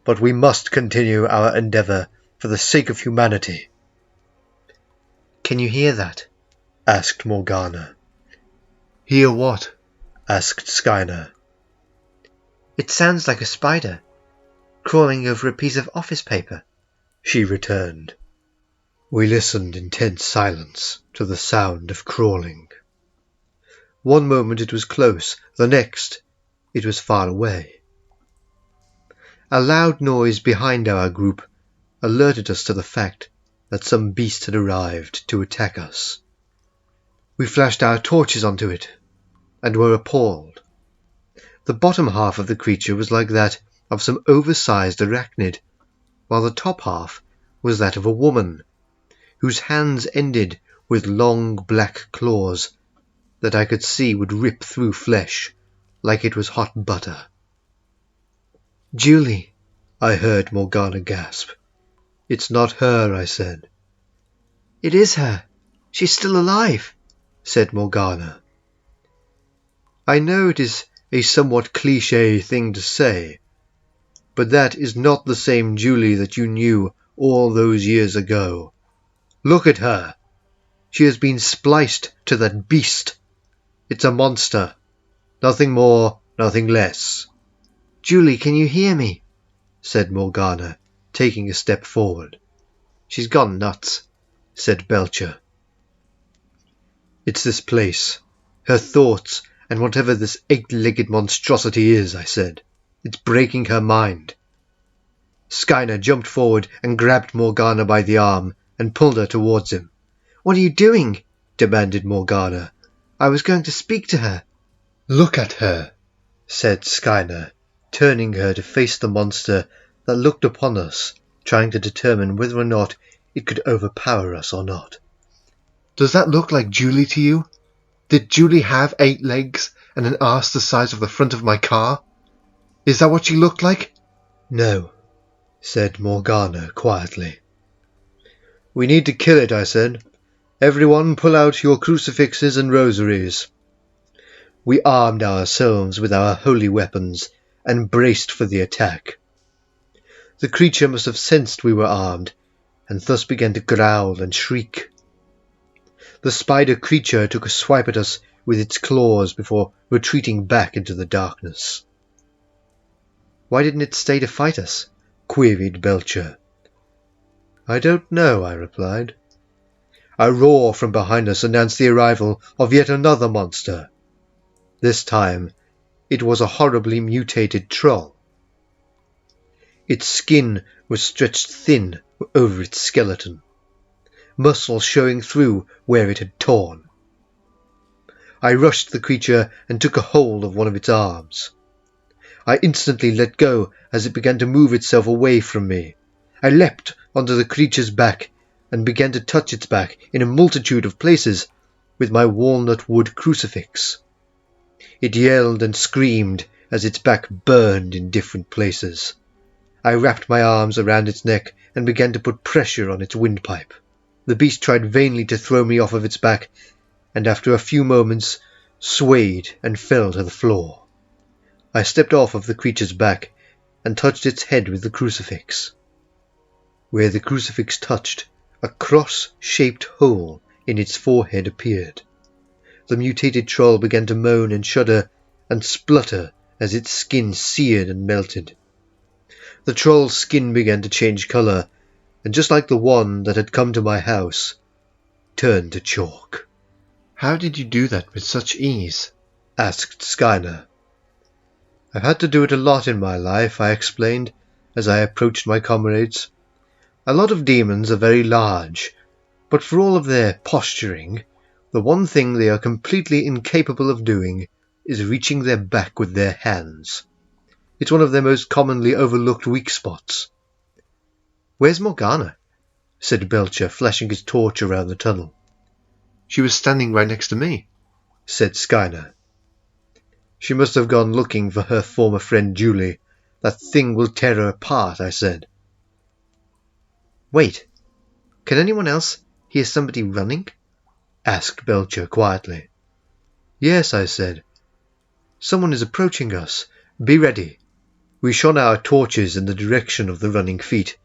but we must continue our endeavour for the sake of humanity. Can you hear that? Asked Morgana. Hear what? Asked Skyner. It sounds like a spider, crawling over a piece of office paper, she returned. We listened in tense silence to the sound of crawling. One moment it was close, the next it was far away. A loud noise behind our group alerted us to the fact that some beast had arrived to attack us. We flashed our torches onto it, and were appalled. The bottom half of the creature was like that of some oversized arachnid, while the top half was that of a woman, whose hands ended with long black claws that I could see would rip through flesh like it was hot butter. Julie, I heard Morgana gasp. It's not her, I said. It is her. She's still alive, said Morgana. I know it is a somewhat cliché thing to say, but that is not the same Julie that you knew all those years ago. Look at her. She has been spliced to that beast. It's a monster. Nothing more, nothing less. Julie, can you hear me? Said Morgana, taking a step forward. She's gone nuts, said Belcher. It's this place, her thoughts, and whatever this eight-legged monstrosity is, I said. It's breaking her mind. Skyner jumped forward and grabbed Morgana by the arm and pulled her towards him. What are you doing? Demanded Morgana. I was going to speak to her. Look at her, said Skyner, turning her to face the monster that looked upon us, trying to determine whether or not it could overpower us or not. Does that look like Julie to you? Did Julie have 8 legs and an arse the size of the front of my car? Is that what she looked like? No, said Morgana quietly. We need to kill it, I said. Everyone pull out your crucifixes and rosaries. We armed ourselves with our holy weapons and braced for the attack. The creature must have sensed we were armed, and thus began to growl and shriek. The spider creature took a swipe at us with its claws before retreating back into the darkness. Why didn't it stay to fight us? Queried Belcher. I don't know, I replied. A roar from behind us announced the arrival of yet another monster. This time it was a horribly mutated troll. Its skin was stretched thin over its skeleton, muscle showing through where it had torn. I rushed the creature and took a hold of one of its arms. I instantly let go as it began to move itself away from me. I leapt onto the creature's back and began to touch its back in a multitude of places with my walnut wood crucifix. It yelled and screamed as its back burned in different places. I wrapped my arms around its neck and began to put pressure on its windpipe. The beast tried vainly to throw me off of its back, and after a few moments swayed and fell to the floor. I stepped off of the creature's back and touched its head with the crucifix. Where the crucifix touched, a cross-shaped hole in its forehead appeared. The mutated troll began to moan and shudder and splutter as its skin seared and melted. The troll's skin began to change colour, and just like the one that had come to my house, turned to chalk. "How did you do that with such ease?" asked Skyner. "I've had to do it a lot in my life," I explained as I approached my comrades. "A lot of demons are very large, but for all of their posturing, the one thing they are completely incapable of doing is reaching their back with their hands. It's one of their most commonly overlooked weak spots." "Where's Morgana?" said Belcher, flashing his torch around the tunnel. "She was standing right next to me," said Skyner. "She must have gone looking for her former friend Julie. That thing will tear her apart," I said. "Wait, can anyone else hear somebody running?" asked Belcher quietly. "Yes," I said. "Someone is approaching us. Be ready." We shone our torches in the direction of the running feet,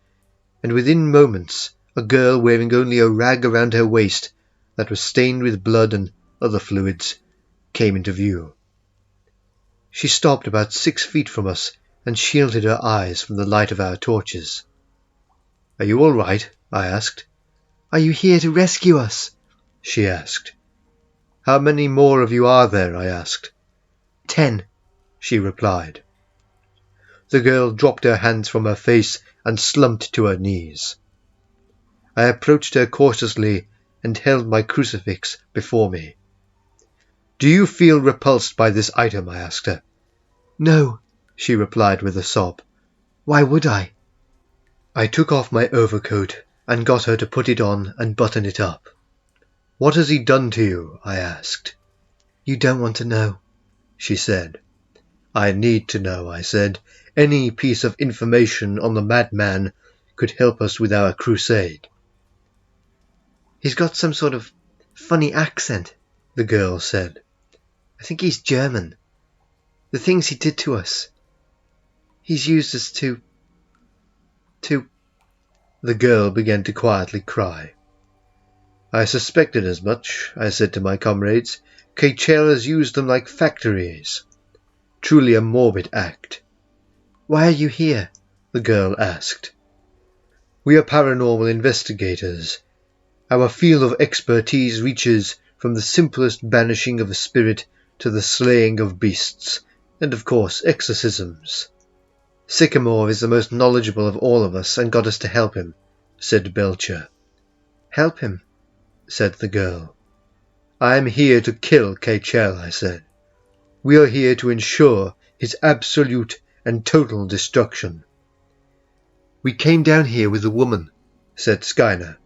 and within moments a girl wearing only a rag around her waist that was stained with blood and other fluids came into view. She stopped about 6 feet from us and shielded her eyes from the light of our torches. "Are you all right?" I asked. "Are you here to rescue us?" she asked. "How many more of you are there?" I asked. 10, she replied. The girl dropped her hands from her face and slumped to her knees. I approached her cautiously and held my crucifix before me. "Do you feel repulsed by this item?" I asked her. "No," she replied with a sob. "Why would I?" I took off my overcoat and got her to put it on and button it up. "What has he done to you?" I asked. "You don't want to know," she said. "I need to know," I said. "Any piece of information on the madman could help us with our crusade." "He's got some sort of funny accent," the girl said. "I think he's German. The things he did to us. He's used us to... The girl began to quietly cry. "I suspected as much," I said to my comrades. "Kaechele's used them like factories. Truly a morbid act." "Why are you here?" the girl asked. "We are paranormal investigators. Our field of expertise reaches from the simplest banishing of a spirit to the slaying of beasts, and of course exorcisms. Sycamore is the most knowledgeable of all of us and got us to help him," said Belcher. "Help him?" said the girl. "I am here to kill Kaechele," I said. "We are here to ensure his absolute and total destruction." "We came down here with a woman," said Skyner.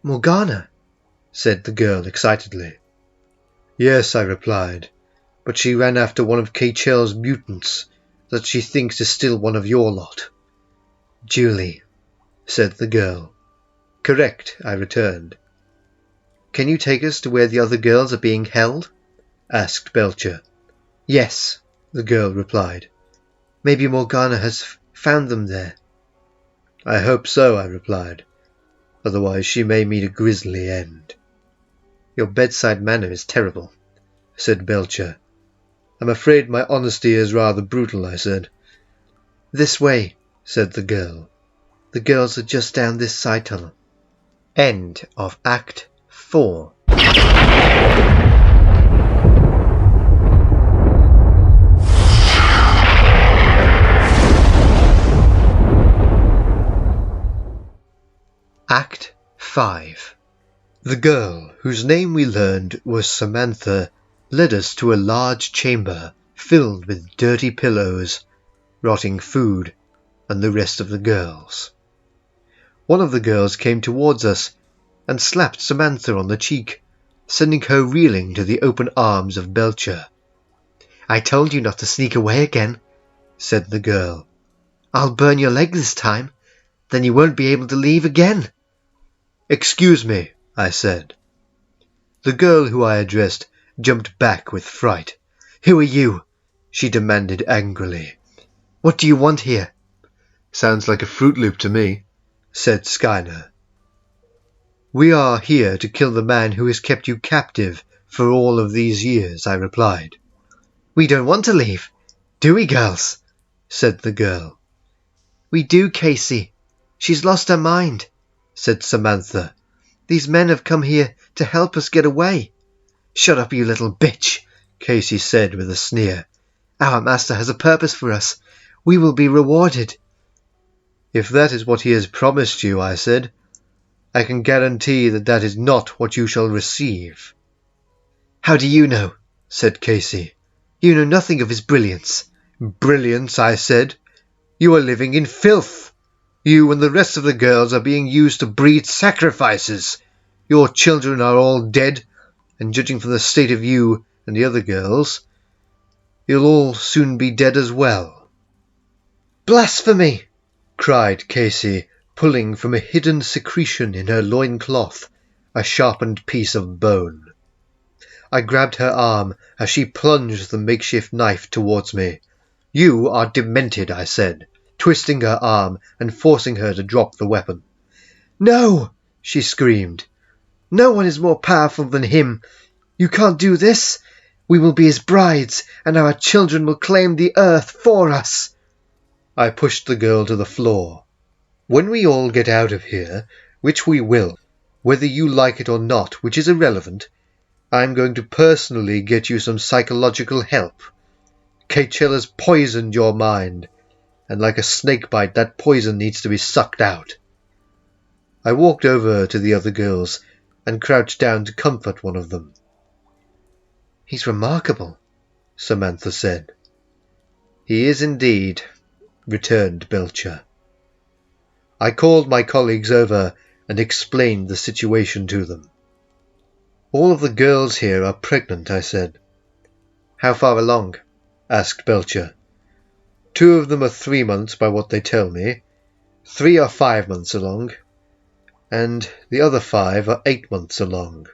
"Morgana," said the girl excitedly. "Yes," I replied, "but she ran after one of Kaechele's mutants that she thinks is still one of your lot." "Julie," said the girl. "Correct," I returned. "Can you take us to where the other girls are being held?" asked Belcher. "Yes," the girl replied. "Maybe Morgana has found them there." "I hope so," I replied. "Otherwise she may meet a grisly end." "Your bedside manner is terrible," said Belcher. "I'm afraid my honesty is rather brutal," I said. "This way," said the girl. "The girls are just down this side tunnel." End of Act 4. Act 5. The girl, whose name we learned was Samantha, led us to a large chamber filled with dirty pillows, rotting food, and the rest of the girls. One of the girls came towards us and slapped Samantha on the cheek, sending her reeling to the open arms of Belcher. "I told you not to sneak away again," said the girl. "I'll burn your leg this time, then you won't be able to leave again." "Excuse me," I said. The girl who I addressed jumped back with fright. "Who are you?" she demanded angrily. "What do you want here?" "Sounds like a Fruit Loop to me," said Skyner. "We are here to kill the man who has kept you captive for all of these years," I replied. "We don't want to leave, do we, girls?" said the girl. "We do, Casey. She's lost her mind," said Samantha. "These men have come here to help us get away." "Shut up, you little bitch," Casey said with a sneer. "Our master has a purpose for us. We will be rewarded." "If that is what he has promised you," I said, "I can guarantee that that is not what you shall receive." "How do you know?" said Casey. "You know nothing of his brilliance." "Brilliance," I said. "You are living in filth. You and the rest of the girls are being used to breed sacrifices. Your children are all dead, and judging from the state of you and the other girls, you'll all soon be dead as well." "Blasphemy!" cried Casey, pulling from a hidden secretion in her loincloth a sharpened piece of bone. I grabbed her arm as she plunged the makeshift knife towards me. "You are demented," I said, twisting her arm and forcing her to drop the weapon. "No!" she screamed. "No one is more powerful than him. You can't do this. We will be his brides, and our children will claim the earth for us." I pushed the girl to the floor. "When we all get out of here, which we will, whether you like it or not, which is irrelevant, I'm going to personally get you some psychological help. Kaechele's poisoned your mind, and like a snakebite, that poison needs to be sucked out." I walked over to the other girls and crouched down to comfort one of them. "He's remarkable," Samantha said. "He is indeed," returned Belcher. I called my colleagues over and explained the situation to them. "All of the girls here are pregnant," I said. "How far along?" asked Belcher. "2 of them are 3 months by what they tell me, 3 are 5 months along, and the other 5 are 8 months along."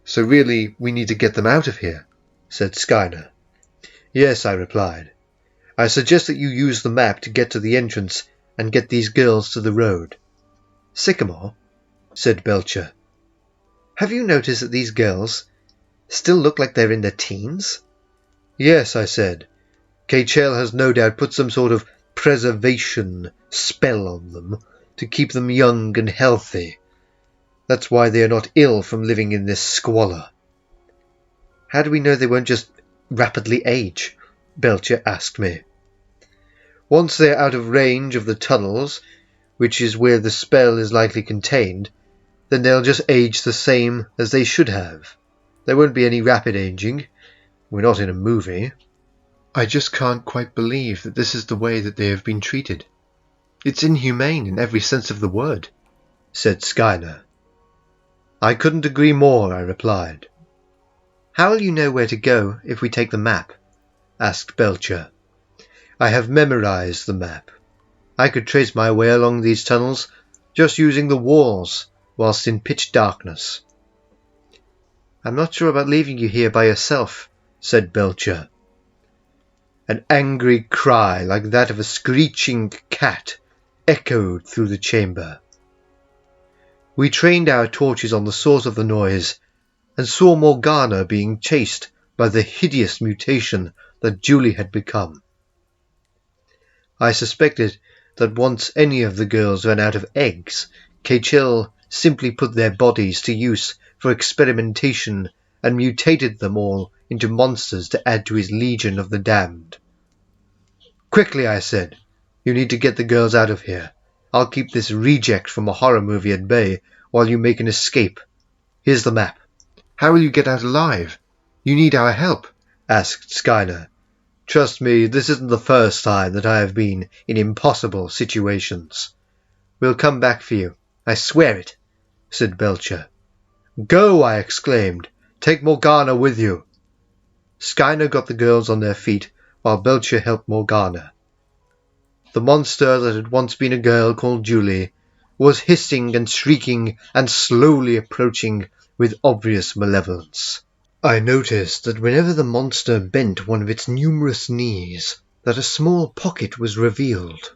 "So really we need to get them out of here," said Skyner. "Yes," I replied. "I suggest that you use the map to get to the entrance and get these girls to the road." "Sycamore," said Belcher, "have you noticed that these girls still look like they're in their teens?" "Yes," I said. "Kaechele has no doubt put some sort of preservation spell on them to keep them young and healthy. That's why they are not ill from living in this squalor." "How do we know they won't just rapidly age?" Belcher asked me. "Once they're out of range of the tunnels, which is where the spell is likely contained, then they'll just age the same as they should have. There won't be any rapid aging. We're not in a movie." "I just can't quite believe that this is the way that they have been treated. It's inhumane in every sense of the word," said Skyner. "I couldn't agree more," I replied. "How will you know where to go if we take the map?" asked Belcher. "I have memorized the map. I could trace my way along these tunnels just using the walls whilst in pitch darkness." "I'm not sure about leaving you here by yourself," said Belcher. An angry cry like that of a screeching cat echoed through the chamber. We trained our torches on the source of the noise and saw Morgana being chased by the hideous mutation that Julie had become. I suspected that once any of the girls ran out of eggs, Kaechele simply put their bodies to use for experimentation and mutated them all into monsters to add to his legion of the damned. "Quickly," I said. "You need to get the girls out of here. I'll keep this reject from a horror movie at bay while you make an escape. Here's the map." "How will you get out alive? You need our help," asked Skyner. "Trust me, this isn't the first time that I have been in impossible situations. We'll come back for you. I swear it," said Belcher. "Go!" I exclaimed. "Take Morgana with you." Skyner got the girls on their feet while Belcher helped Morgana. The monster that had once been a girl called Julie was hissing and shrieking and slowly approaching with obvious malevolence. I noticed that whenever the monster bent one of its numerous knees, that a small pocket was revealed,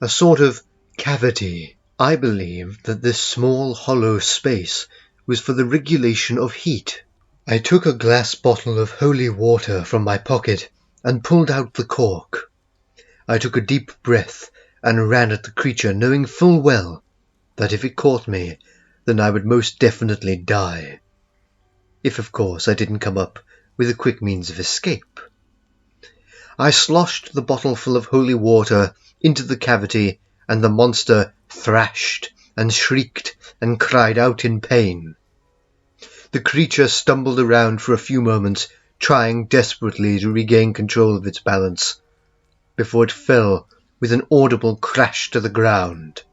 a sort of cavity. I believed that this small hollow space was for the regulation of heat. I took a glass bottle of holy water from my pocket and pulled out the cork. I took a deep breath and ran at the creature, knowing full well that if it caught me, then I would most definitely die. If, of course, I didn't come up with a quick means of escape. I sloshed the bottle full of holy water into the cavity, and the monster thrashed and shrieked and cried out in pain. The creature stumbled around for a few moments, trying desperately to regain control of its balance, before it fell with an audible crash to the ground.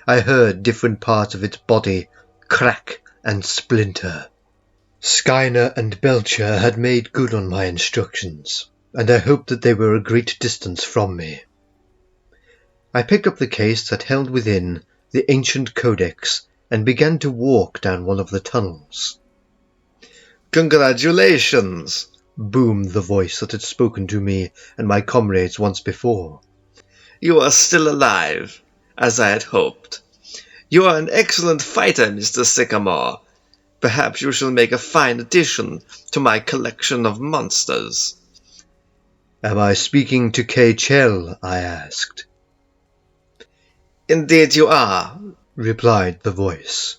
I heard different parts of its body crack and splinter. Skyner and Belcher had made good on my instructions, and I hoped that they were a great distance from me. I picked up the case that held within the ancient codex and began to walk down one of the tunnels. "Congratulations!" boomed the voice that had spoken to me and my comrades once before. "You are still alive, as I had hoped. You are an excellent fighter, Mr. Sycamore. Perhaps you shall make a fine addition to my collection of monsters." Am I speaking to Kaechele? I asked. "Indeed you are," replied the voice.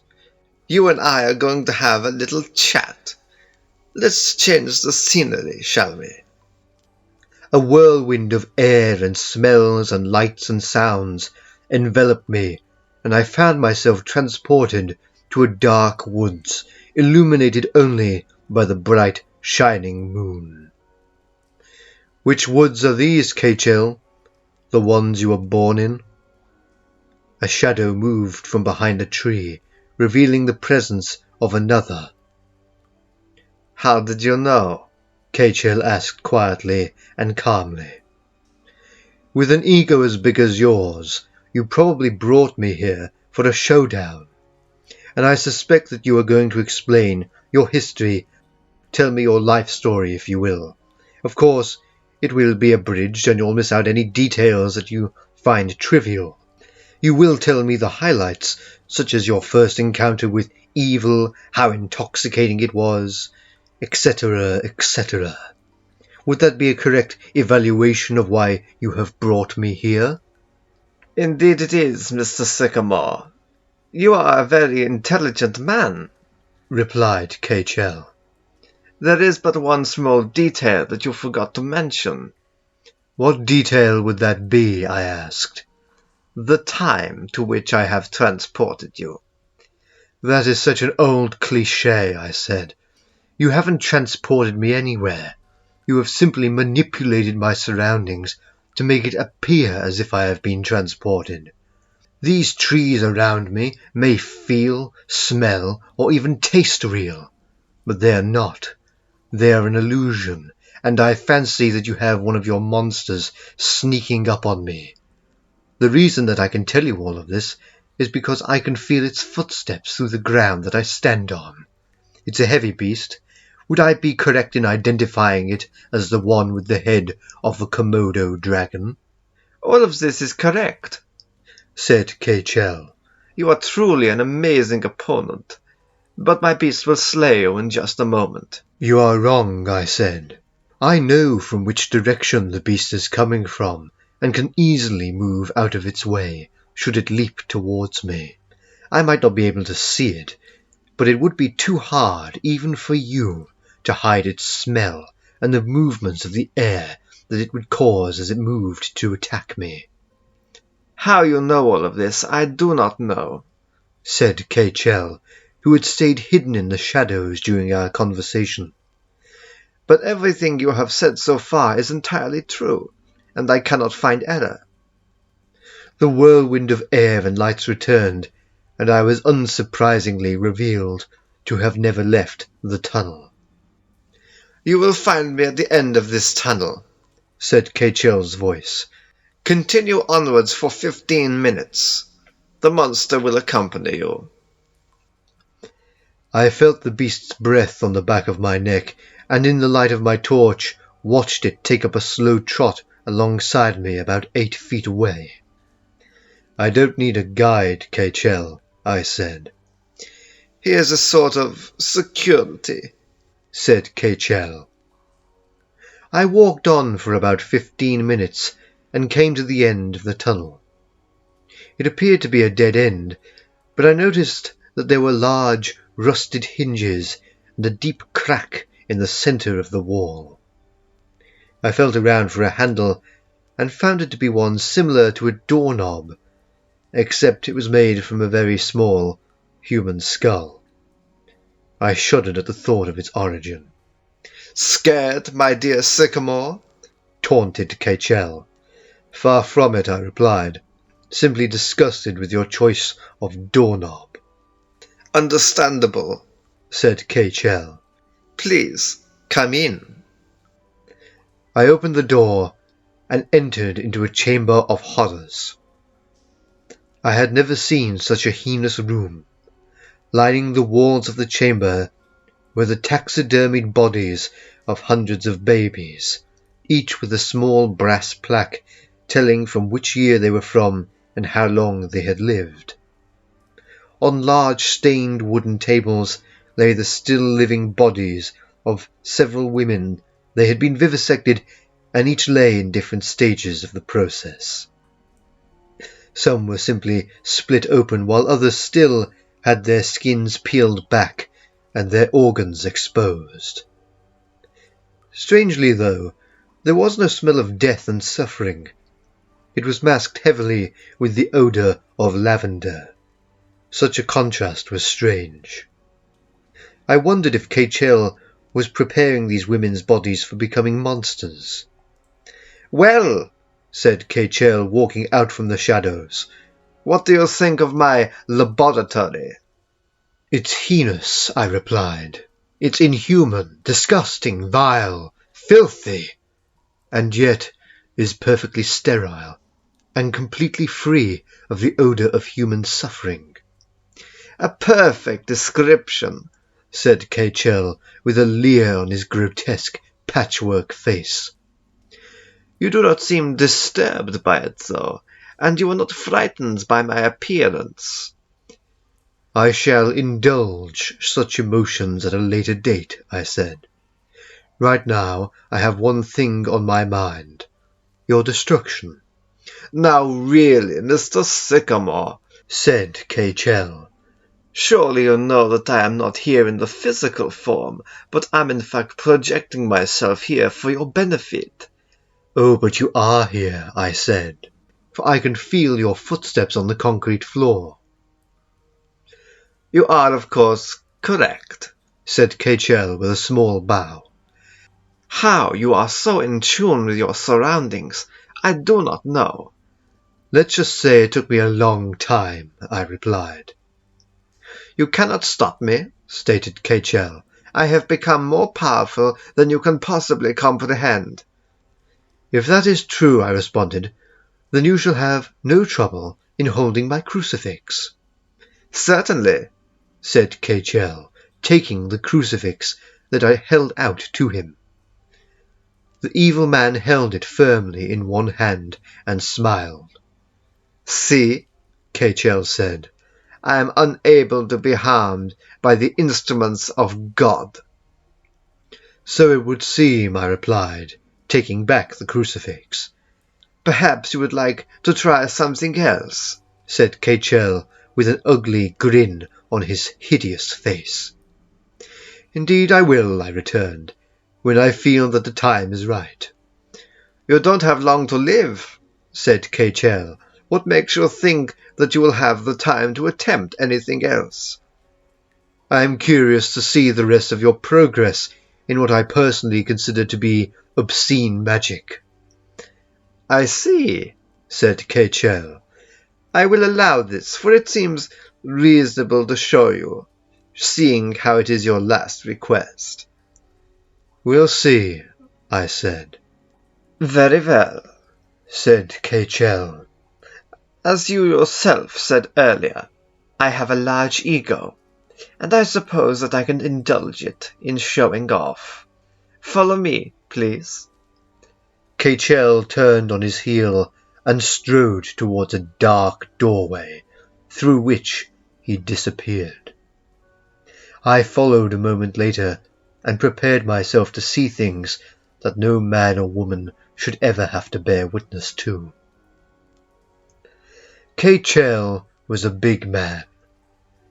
"You and I are going to have a little chat. Let's change the scenery, shall we?" A whirlwind of air and smells and lights and sounds enveloped me, and I found myself transported to a dark woods, illuminated only by the bright, shining moon. Which woods are these, Kaechele? The ones you were born in? A shadow moved from behind a tree, revealing the presence of another. "How did you know?" Kaechele asked quietly and calmly. With an ego as big as yours, you probably brought me here for a showdown, and I suspect that you are going to explain your history, tell me your life story, if you will. Of course, it will be abridged, and you'll miss out any details that you find trivial. You will tell me the highlights, such as your first encounter with evil, how intoxicating it was, etc., etc. Would that be a correct evaluation of why you have brought me here? "Indeed it is, Mr. Sycamore. You are a very intelligent man," replied Kaechele. "There is but one small detail that you forgot to mention." What detail would that be? I asked. "The time to which I have transported you." That is such an old cliché, I said. You haven't transported me anywhere. You have simply manipulated my surroundings to make it appear as if I have been transported. These trees around me may feel, smell, or even taste real, but they are not. They are an illusion, and I fancy that you have one of your monsters sneaking up on me. The reason that I can tell you all of this is because I can feel its footsteps through the ground that I stand on. It's a heavy beast. Would I be correct in identifying it as the one with the head of a Komodo dragon? "All of this is correct," said Kaechele. "You are truly an amazing opponent, but my beast will slay you in just a moment." You are wrong, I said. I know from which direction the beast is coming from, and can easily move out of its way, should it leap towards me. I might not be able to see it, but it would be too hard, even for you, to hide its smell and the movements of the air that it would cause as it moved to attack me. "How you know all of this, I do not know," said Kaechele, who had stayed hidden in the shadows during our conversation. "But everything you have said so far is entirely true, and I cannot find error." The whirlwind of air and lights returned, and I was unsurprisingly revealed to have never left the tunnel. "You will find me at the end of this tunnel," said Kaechele's voice. "Continue onwards for 15 minutes. The monster will accompany you." I felt the beast's breath on the back of my neck, and in the light of my torch watched it take up a slow trot alongside me about 8 feet away. "I don't need a guide, Kaechele," I said. "He is a sort of security," said Kaechele. I walked on for about 15 minutes and came to the end of the tunnel. It appeared to be a dead end, but I noticed that there were large, rusted hinges and a deep crack in the centre of the wall. I felt around for a handle and found it to be one similar to a doorknob, except it was made from a very small human skull. I shuddered at the thought of its origin. "Scared, my dear Sycamore?" taunted Kaechele. "Far from it," I replied, "simply disgusted with your choice of doorknob." "Understandable," said Kaechele. "Please, come in." I opened the door and entered into a chamber of horrors. I had never seen such a heinous room. Lining the walls of the chamber were the taxidermied bodies of hundreds of babies, each with a small brass plaque telling from which year they were from and how long they had lived. On large stained wooden tables lay the still living bodies of several women. They had been vivisected, and each lay in different stages of the process. Some were simply split open, while others still had their skins peeled back and their organs exposed. Strangely, though, there was no smell of death and suffering. It was masked heavily with the odour of lavender. Such a contrast was strange. I wondered if Kaechele was preparing these women's bodies for becoming monsters. "Well," said Kaechele, walking out from the shadows, "what do you think of my laboratory?" "It's heinous," I replied. "It's inhuman, disgusting, vile, filthy, and yet is perfectly sterile and completely free of the odour of human suffering." "A perfect description," said Kaechele, with a leer on his grotesque patchwork face. "You do not seem disturbed by it, though, and you are not frightened by my appearance." "I shall indulge such emotions at a later date," I said. "Right now I have one thing on my mind. Your destruction." "Now really, Mr. Sycamore," said Kaechele, "surely you know that I am not here in the physical form, but am in fact projecting myself here for your benefit." "Oh, but you are here," I said, "for I can feel your footsteps on the concrete floor." "You are, of course, correct," said Kaechele with a small bow. "How you are so in tune with your surroundings, I do not know." "Let's just say it took me a long time," I replied. "You cannot stop me," stated Kaechele. "I have become more powerful than you can possibly comprehend." "If that is true," I responded, "then you shall have no trouble in holding my crucifix." "Certainly," said Kaechele, taking the crucifix that I held out to him. The evil man held it firmly in one hand and smiled. "See," Kaechele said, "I am unable to be harmed by the instruments of God." "So it would seem," I replied, taking back the crucifix. "Perhaps you would like to try something else," said Kaechele with an ugly grin on his hideous face. "Indeed I will," I returned, "when I feel that the time is right." "You don't have long to live," said Kaechele. "What makes you think that you will have the time to attempt anything else?" "I am curious to see the rest of your progress in what I personally consider to be obscene magic." "I see," said Kaechele. "I will allow this, for it seems reasonable to show you, seeing how it is your last request." "We'll see," I said. "Very well," said Kaechele. "As you yourself said earlier, I have a large ego. and I suppose that I can indulge it in showing off. Follow me, please. Kaechele turned on his heel and strode towards a dark doorway, through which he disappeared. I followed a moment later and prepared myself to see things that no man or woman should ever have to bear witness to. Kaechele was a big man.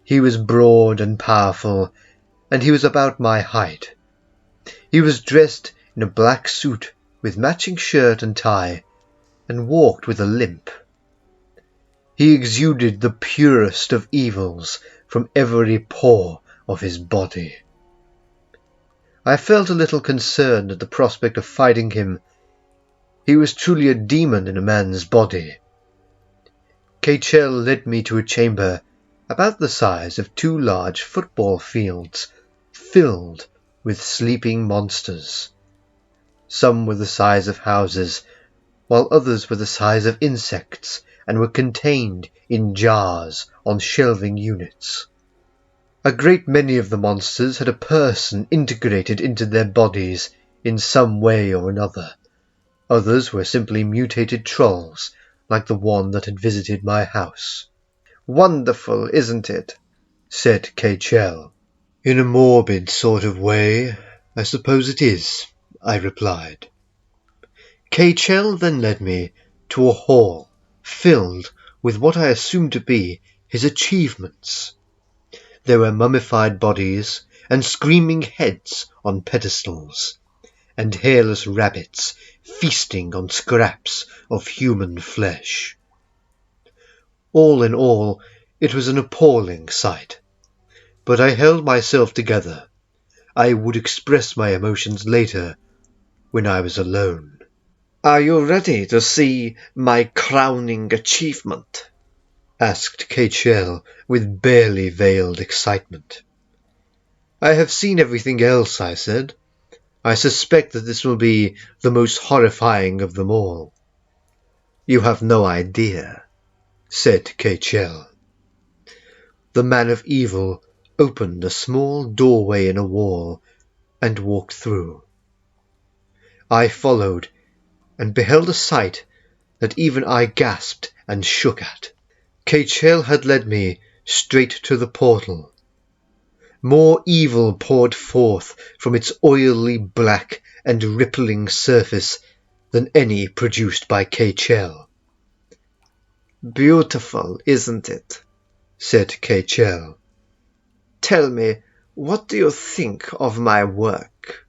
He was broad and powerful, and he was about my height. He was dressed in a black suit with matching shirt and tie, and walked with a limp. He exuded the purest of evils from every pore of his body. I felt a little concerned at the prospect of fighting him. He was truly a demon in a man's body. Kaechele led me to a chamber about the size of 2 large football fields, filled with sleeping monsters. Some were the size of houses, while others were the size of insects and were contained in jars on shelving units. A great many of the monsters had a person integrated into their bodies in some way or another. Others were simply mutated trolls, like the one that had visited my house. Wonderful, isn't it? Said Kaechele. In a morbid sort of way, I suppose it is, I replied. Kaechele then led me to a hall filled with what I assumed to be his achievements. There were mummified bodies and screaming heads on pedestals, and hairless rabbits feasting on scraps of human flesh. All in all, it was an appalling sight. But I held myself together. I would express my emotions later, when I was alone. Are you ready to see my crowning achievement? Asked Kaechele with barely veiled excitement. I have seen everything else, I said. I suspect that this will be the most horrifying of them all. You have no idea, said Kaechele. The man of evil opened a small doorway in a wall and walked through. I followed and beheld a sight that even I gasped and shook at. Kaechele had led me straight to the portal. More evil poured forth from its oily black and rippling surface than any produced by Kaechele. Beautiful, isn't it? Said Kaechele. Tell me, what do you think of my work?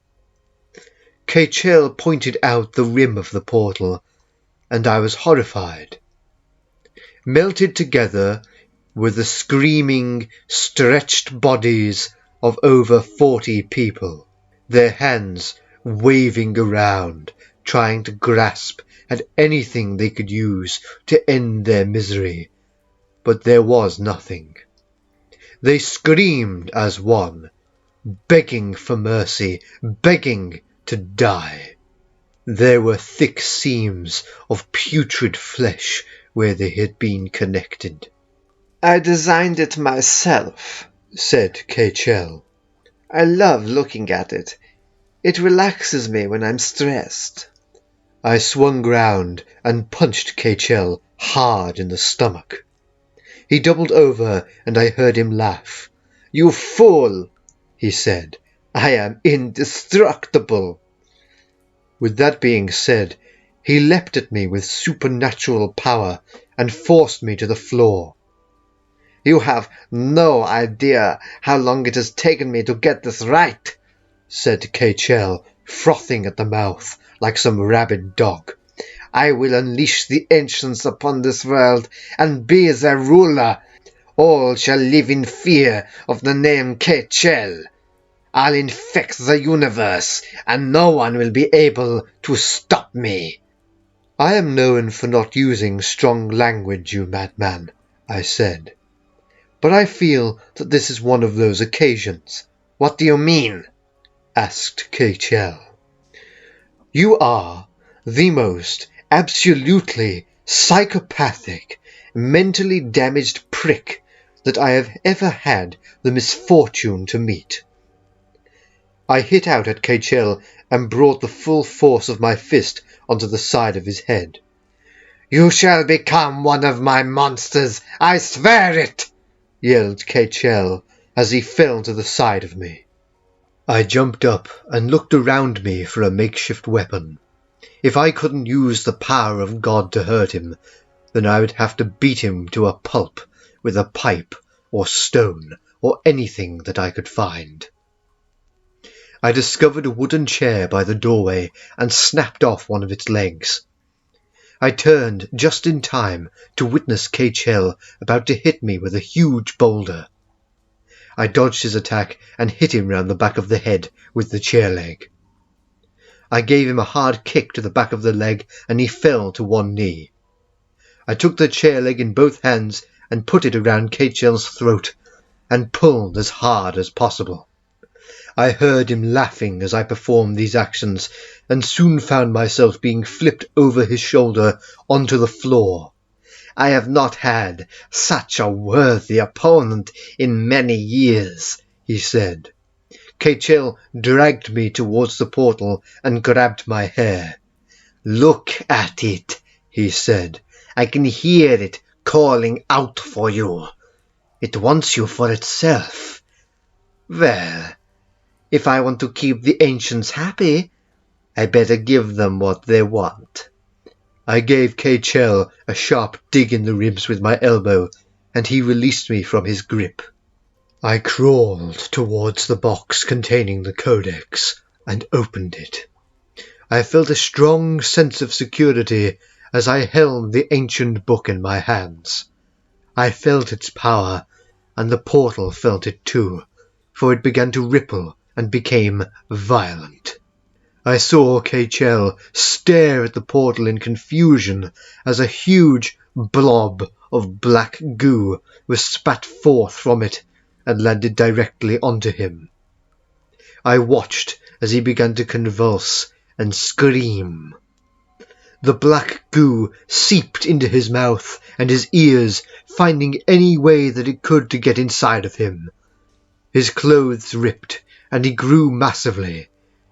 Kaechele pointed out the rim of the portal, and I was horrified. Melted together were the screaming, stretched bodies of over 40 people, their hands waving around, trying to grasp at anything they could use to end their misery, but there was nothing. They screamed as one, begging for mercy, begging to die. There were thick seams of putrid flesh where they had been connected. I designed it myself, said Kaechele. I love looking at it. It relaxes me when I'm stressed. I swung round and punched Kaechele hard in the stomach. He doubled over and I heard him laugh. You fool, he said. I am indestructible. With that being said, he leapt at me with supernatural power and forced me to the floor. You have no idea how long it has taken me to get this right, said Kaechele, frothing at the mouth like some rabid dog. I will unleash the ancients upon this world and be their ruler. All shall live in fear of the name Kaechele. I'll infect the universe, and no one will be able to stop me. I am known for not using strong language, you madman, I said. But I feel that this is one of those occasions. What do you mean? Asked Kaechele. You are the most absolutely psychopathic, mentally damaged prick that I have ever had the misfortune to meet. I hit out at Kaechele and brought the full force of my fist onto the side of his head. "You shall become one of my monsters, I swear it!" yelled Kaechele as he fell to the side of me. I jumped up and looked around me for a makeshift weapon. If I couldn't use the power of God to hurt him, then I would have to beat him to a pulp with a pipe or stone or anything that I could find. I discovered a wooden chair by the doorway and snapped off one of its legs. I turned just in time to witness Kaechele about to hit me with a huge boulder. I dodged his attack and hit him round the back of the head with the chair leg. I gave him a hard kick to the back of the leg and he fell to one knee. I took the chair leg in both hands and put it around Kaechele's throat and pulled as hard as possible. I heard him laughing as I performed these actions and soon found myself being flipped over his shoulder onto the floor. "I have not had such a worthy opponent in many years," he said. Kaechele dragged me towards the portal and grabbed my hair. "Look at it," he said. "I can hear it calling out for you. It wants you for itself. Well, if I want to keep the ancients happy, I better give them what they want." I gave Kaechele a sharp dig in the ribs with my elbow, and he released me from his grip. I crawled towards the box containing the codex and opened it. I felt a strong sense of security as I held the ancient book in my hands. I felt its power, and the portal felt it too, for it began to ripple and became violent. I saw Kaechele stare at the portal in confusion as a huge blob of black goo was spat forth from it and landed directly onto him. I watched as he began to convulse and scream. The black goo seeped into his mouth and his ears, finding any way that it could to get inside of him. His clothes ripped, and he grew massively.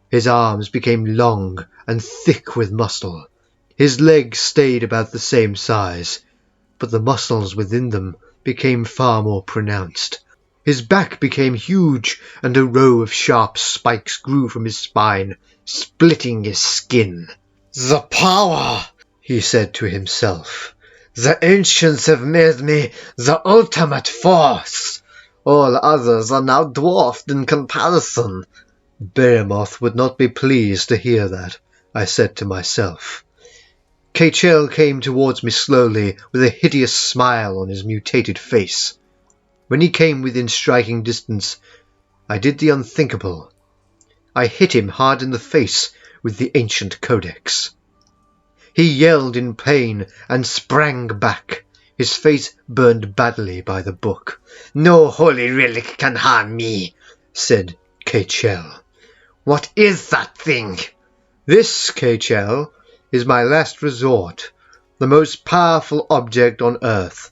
His arms became long and thick with muscle. His legs stayed about the same size, but the muscles within them became far more pronounced. His back became huge, and a row of sharp spikes grew from his spine, splitting his skin. "The power," he said to himself. "The ancients have made me the ultimate force. All others are now dwarfed in comparison." Behemoth would not be pleased to hear that, I said to myself. Kaechele came towards me slowly with a hideous smile on his mutated face. When he came within striking distance, I did the unthinkable. I hit him hard in the face with the ancient codex. He yelled in pain and sprang back, his face burned badly by the book. "No holy relic can harm me," said Kaechele. "What is that thing?" "This, Kaechele, is my last resort, the most powerful object on Earth,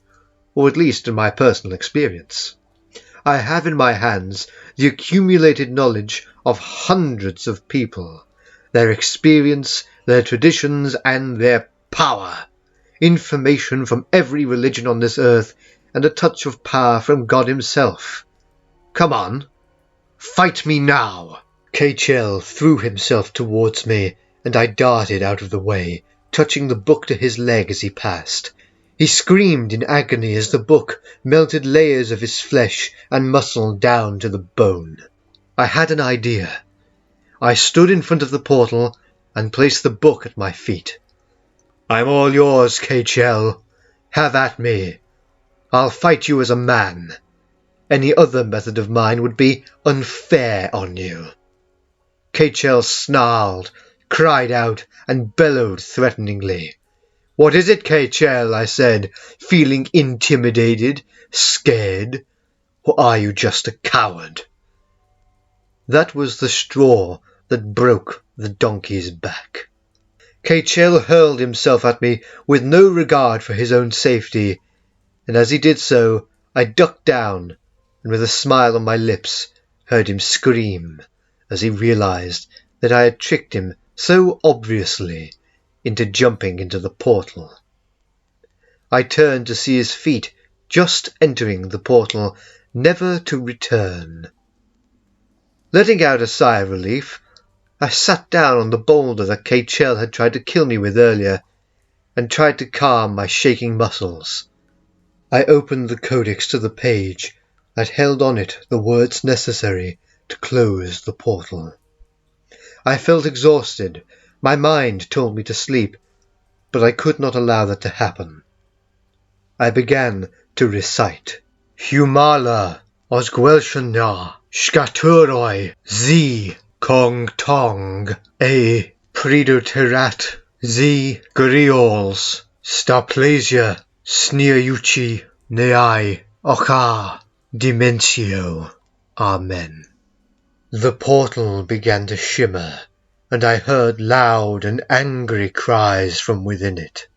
or at least in my personal experience. I have in my hands the accumulated knowledge of hundreds of people, their experience, their traditions, and their power. Information from every religion on this earth, and a touch of power from God himself. Come on, fight me now." Kaechele threw himself towards me, and I darted out of the way, touching the book to his leg as he passed. He screamed in agony as the book melted layers of his flesh and muscle down to the bone. I had an idea. I stood in front of the portal and placed the book at my feet. "I'm all yours, Kaechele. Have at me. I'll fight you as a man. Any other method of mine would be unfair on you." Kaechele snarled, cried out, and bellowed threateningly. "What is it, Kaechele?" I said, feeling intimidated, scared. "Or are you just a coward?" That was the straw that broke the donkey's back. Kaechele hurled himself at me with no regard for his own safety, and as he did so, I ducked down, and with a smile on my lips, heard him scream as he realized that I had tricked him so obviously into jumping into the portal. I turned to see his feet just entering the portal, never to return. Letting out a sigh of relief, I sat down on the boulder that Kaechele had tried to kill me with earlier, and tried to calm my shaking muscles. I opened the codex to the page that held on it the words necessary to close the portal. I felt exhausted. My mind told me to sleep, but I could not allow that to happen. I began to recite. Humala osgwelshana shkaturoi zi kong tong e pridoterat zi griols staplasia sneauchi neai ocha dimensio. Amen. The portal began to shimmer, and I heard loud and angry cries from within it.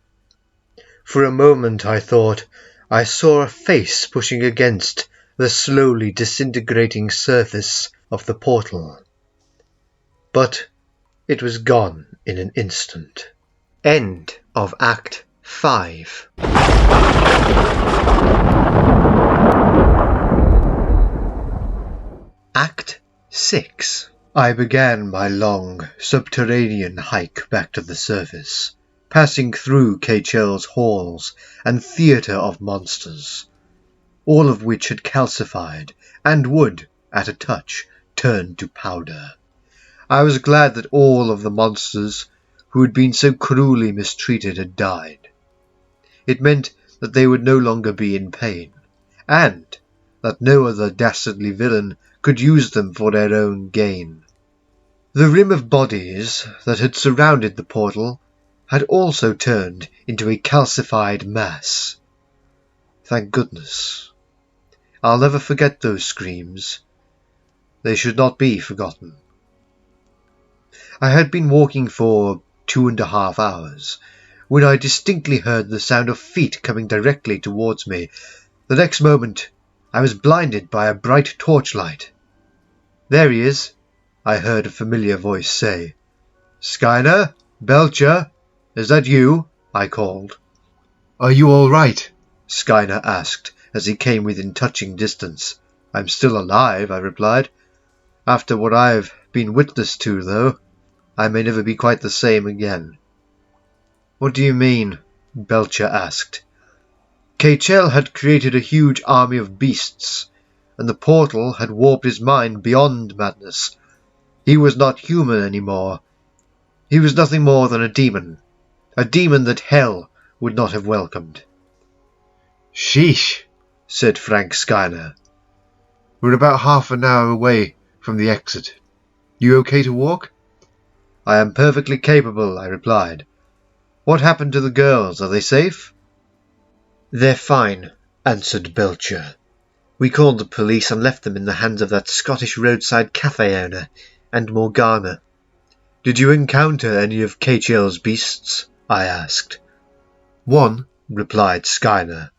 For a moment I thought I saw a face pushing against the slowly disintegrating surface of the portal. But it was gone in an instant. End of Act 5. Act 6. I began my long subterranean hike back to the surface, passing through Kaechele's halls and theatre of monsters, all of which had calcified and would, at a touch, turn to powder. I was glad that all of the monsters who had been so cruelly mistreated had died. It meant that they would no longer be in pain, and that no other dastardly villain could use them for their own gain. The rim of bodies that had surrounded the portal had also turned into a calcified mass. Thank goodness. I'll never forget those screams. They should not be forgotten. I had been walking for 2.5 hours when I distinctly heard the sound of feet coming directly towards me. The next moment I was blinded by a bright torchlight. There he is, I heard a familiar voice say. Skyner? Belcher? Is that you? I called. Are you all right? Skyner asked as he came within touching distance. I'm still alive, I replied. After what I've been witness to, though, I may never be quite the same again. What do you mean? Belcher asked. Kaechele had created a huge army of beasts, and the portal had warped his mind beyond madness. He was not human anymore. He was nothing more than a demon that hell would not have welcomed. Sheesh, said Frank Skyner. We're about half an hour away from the exit. You okay to walk? I am perfectly capable, I replied. What happened to the girls? Are they safe? They're fine, answered Belcher. We called the police and left them in the hands of that Scottish roadside cafe owner and Morgana. Did you encounter any of Kaechele's beasts? I asked. One, replied Skyner.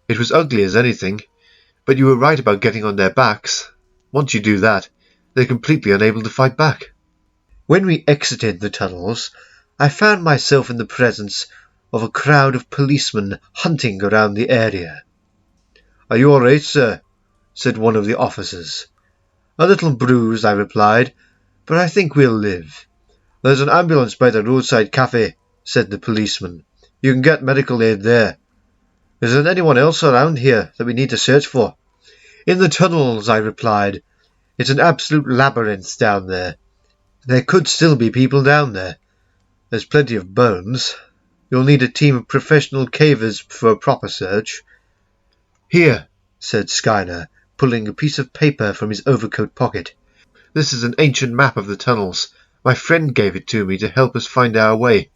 It was ugly as anything, but you were right about getting on their backs. Once you do that, they're completely unable to fight back. When we exited the tunnels, I found myself in the presence of a crowd of policemen hunting around the area. Are you all right, sir? Said one of the officers. A little bruised, I replied, but I think we'll live. There's an ambulance by the roadside cafe, said the policeman. You can get medical aid there. Is there anyone else around here that we need to search for? In the tunnels, I replied. It's an absolute labyrinth down there. There could still be people down there. There's plenty of bones. You'll need a team of professional cavers for a proper search. Here, said Skyner, pulling a piece of paper from his overcoat pocket. This is an ancient map of the tunnels. My friend gave it to me to help us find our way.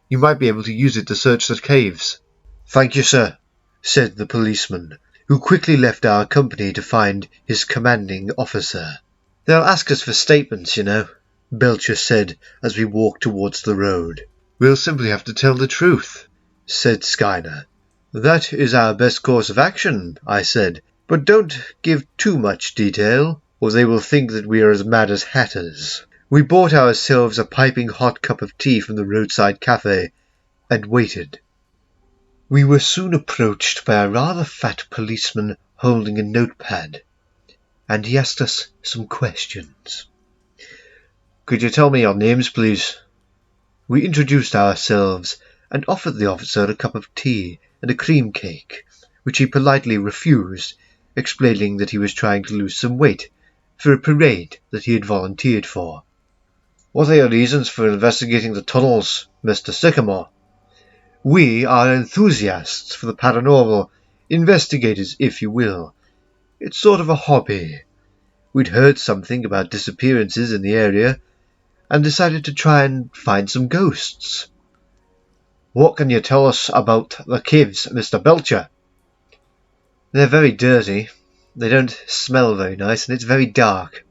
You might be able to use it to search the caves. Thank you, sir, said the policeman, who quickly left our company to find his commanding officer. They'll ask us for statements, you know, Belcher said as we walked towards the road. We'll simply have to tell the truth, said Skyner. That is our best course of action, I said, but don't give too much detail, or they will think that we are as mad as hatters. We bought ourselves a piping hot cup of tea from the roadside cafe, and waited. We were soon approached by a rather fat policeman holding a notepad, and he asked us some questions. Could you tell me your names, please? We introduced ourselves and offered the officer a cup of tea and a cream cake, which he politely refused, explaining that he was trying to lose some weight for a parade that he had volunteered for. What are your reasons for investigating the tunnels, Mr. Sycamore? We are enthusiasts for the paranormal, investigators, if you will. It's sort of a hobby. We'd heard something about disappearances in the area, and decided to try and find some ghosts. What can you tell us about the caves, Mr. Belcher? They're very dirty, they don't smell very nice, and it's very dark.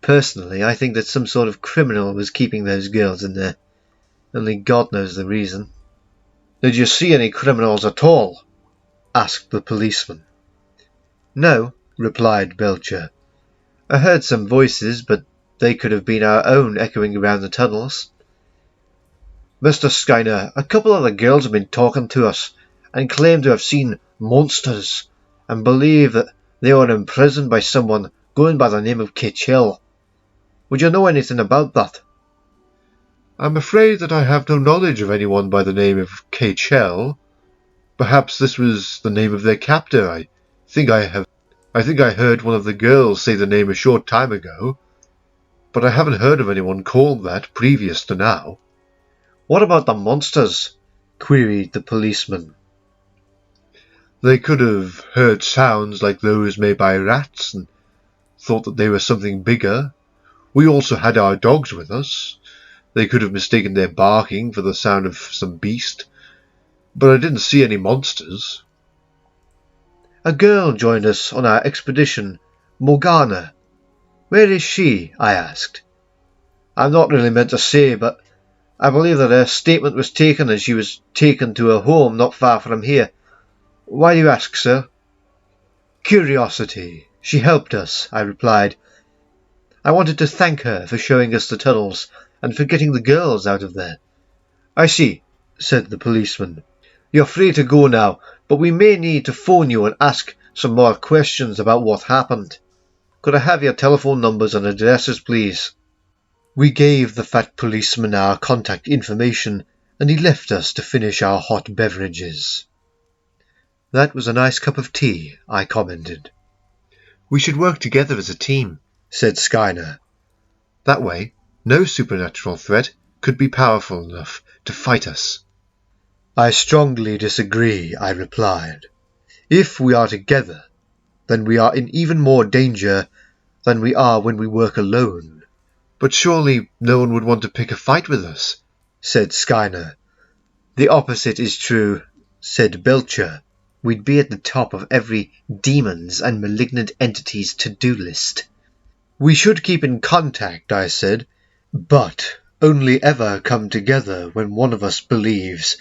Personally, I think that some sort of criminal was keeping those girls in there. Only God knows the reason. Did you see any criminals at all? Asked the policeman. No, replied Belcher. I heard some voices, but they could have been our own echoing around the tunnels. Mr. Skinner, a couple of the girls have been talking to us and claim to have seen monsters and believe that they were imprisoned by someone going by the name of Kaechele. Would you know anything about that? I'm afraid that I have no knowledge of anyone by the name of Kaechele. Perhaps this was the name of their captor. I think I heard one of the girls say the name a short time ago, but I haven't heard of anyone called that previous to now. What about the monsters? Queried the policeman. They could have heard sounds like those made by rats and thought that they were something bigger. We also had our dogs with us. They could have mistaken their barking for the sound of some beast, but I didn't see any monsters. A girl joined us on our expedition, Morgana. Where is she? I asked. I'm not really meant to say, but I believe that her statement was taken as she was taken to a home not far from here. Why do you ask, sir? Curiosity. She helped us, I replied. I wanted to thank her for showing us the tunnels and for getting the girls out of there. I see, said the policeman. You're free to go now, but we may need to phone you and ask some more questions about what happened. Could I have your telephone numbers and addresses, please? We gave the fat policeman our contact information, and he left us to finish our hot beverages. That was a nice cup of tea, I commented. We should work together as a team, said Skinner. That way, no supernatural threat could be powerful enough to fight us. I strongly disagree, I replied. If we are together, then we are in even more danger than we are when we work alone. But surely no one would want to pick a fight with us, said Skinner. The opposite is true, said Belcher. We'd be at the top of every demon's and malignant entity's to-do list. We should keep in contact, I said, but only ever come together when one of us believes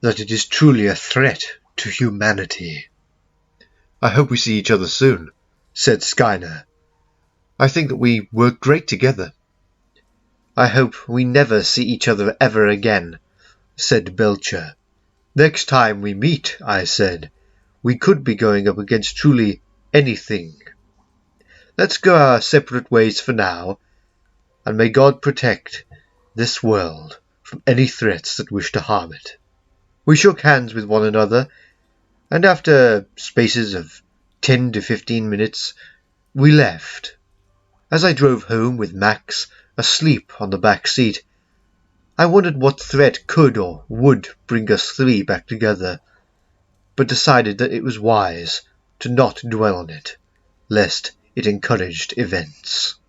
that it is truly a threat to humanity. I hope we see each other soon, said Skinner. I think that we work great together. I hope we never see each other ever again, said Belcher. Next time we meet, I said, we could be going up against truly anything. Let's go our separate ways for now, and may God protect this world from any threats that wish to harm it. We shook hands with one another, and after spaces of 10 to 15 minutes, we left. As I drove home with Max asleep on the back seat, I wondered what threat could or would bring us three back together, but decided that it was wise to not dwell on it, lest it encouraged events.